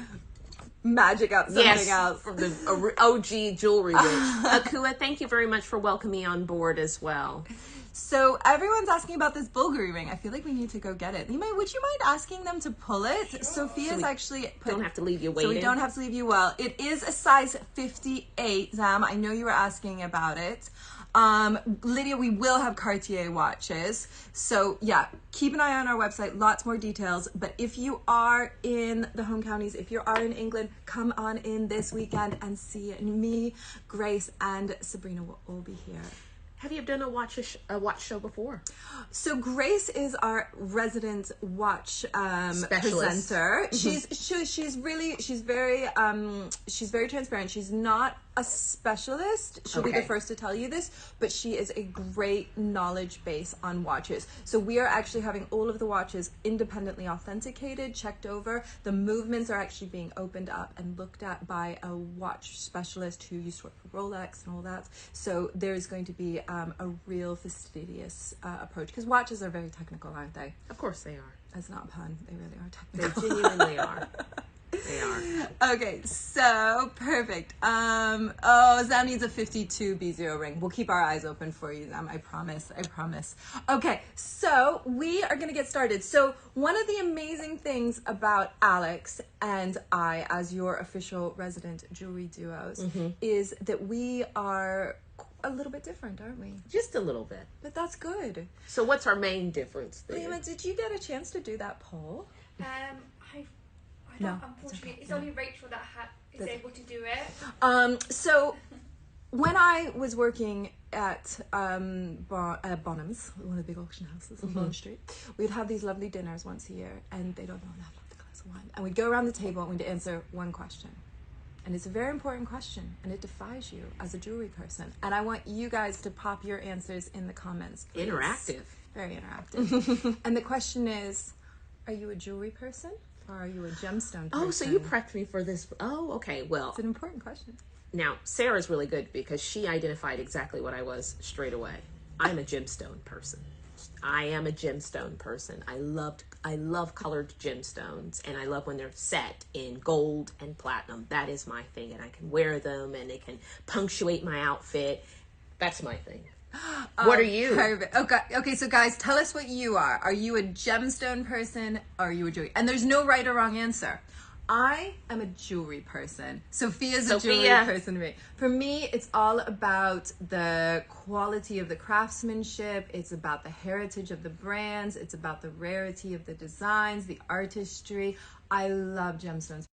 magic up something else. From the OG jewelry witch. Akua, thank you very much for welcoming me on board as well. So everyone's asking about this Bulgari ring. I feel like we need to go get it. Would you mind asking them to pull it? Sure. Sophia's actually don't have to leave you waiting. So we don't have to leave you well. It is a size 58, Zam. I know you were asking about it. Lydia, we will have Cartier watches. So yeah, keep an eye on our website. Lots more details. But if you are in the home counties, if you are in England, come on in this weekend and see me, Grace, and Sabrina will all be here. Have you done a watch show before? So Grace is our resident watch presenter. She's very transparent. She's not a specialist. She'll be the first to tell you this, but she is a great knowledge base on watches. So we are actually having all of the watches independently authenticated, checked over. The movements are actually being opened up and looked at by a watch specialist who used to work for Rolex and all that. So there's going to be a real fastidious approach, because watches are very technical, aren't they? Of course they are. That's not a pun. They really are technical. They genuinely are. They are. Okay, so perfect. Zam needs a 52 B0 ring. We'll keep our eyes open for you, Zam. I promise. Okay, so we are going to get started. So one of the amazing things about Alex and I, as your official resident jewelry duos, is that we are a little bit different, aren't we? Just a little bit. But that's good. So what's our main difference there? Liam, did you get a chance to do that poll? I don't, unfortunately. It's only Rachel that is able to do it. So when I was working at Bonhams, one of the big auction houses on Bond Street, we'd have these lovely dinners once a year, and they'd open have a glass of wine, and we'd go around the table and we'd answer one question. And it's a very important question, and it defies you as a jewelry person. And I want you guys to pop your answers in the comments, please. Interactive. Very interactive. And the question is, are you a jewelry person? Or are you a gemstone person? Oh, so you prepped me for this. Oh, okay. Well, it's an important question. Now, Sarah's really good because she identified exactly what I was straight away. I'm a gemstone person. I am a gemstone person. I love colored gemstones, and I love when they're set in gold and platinum. That is my thing, and I can wear them, and they can punctuate my outfit. That's my thing. What are you? Perfect. Okay, so guys, tell us what you are. Are you a gemstone person, or are you a jewelry? And there's no right or wrong answer. I am a jewelry person. Sophia's a jewelry person to me. For me, it's all about the quality of the craftsmanship. It's about the heritage of the brands. It's about the rarity of the designs, the artistry. I love gemstones.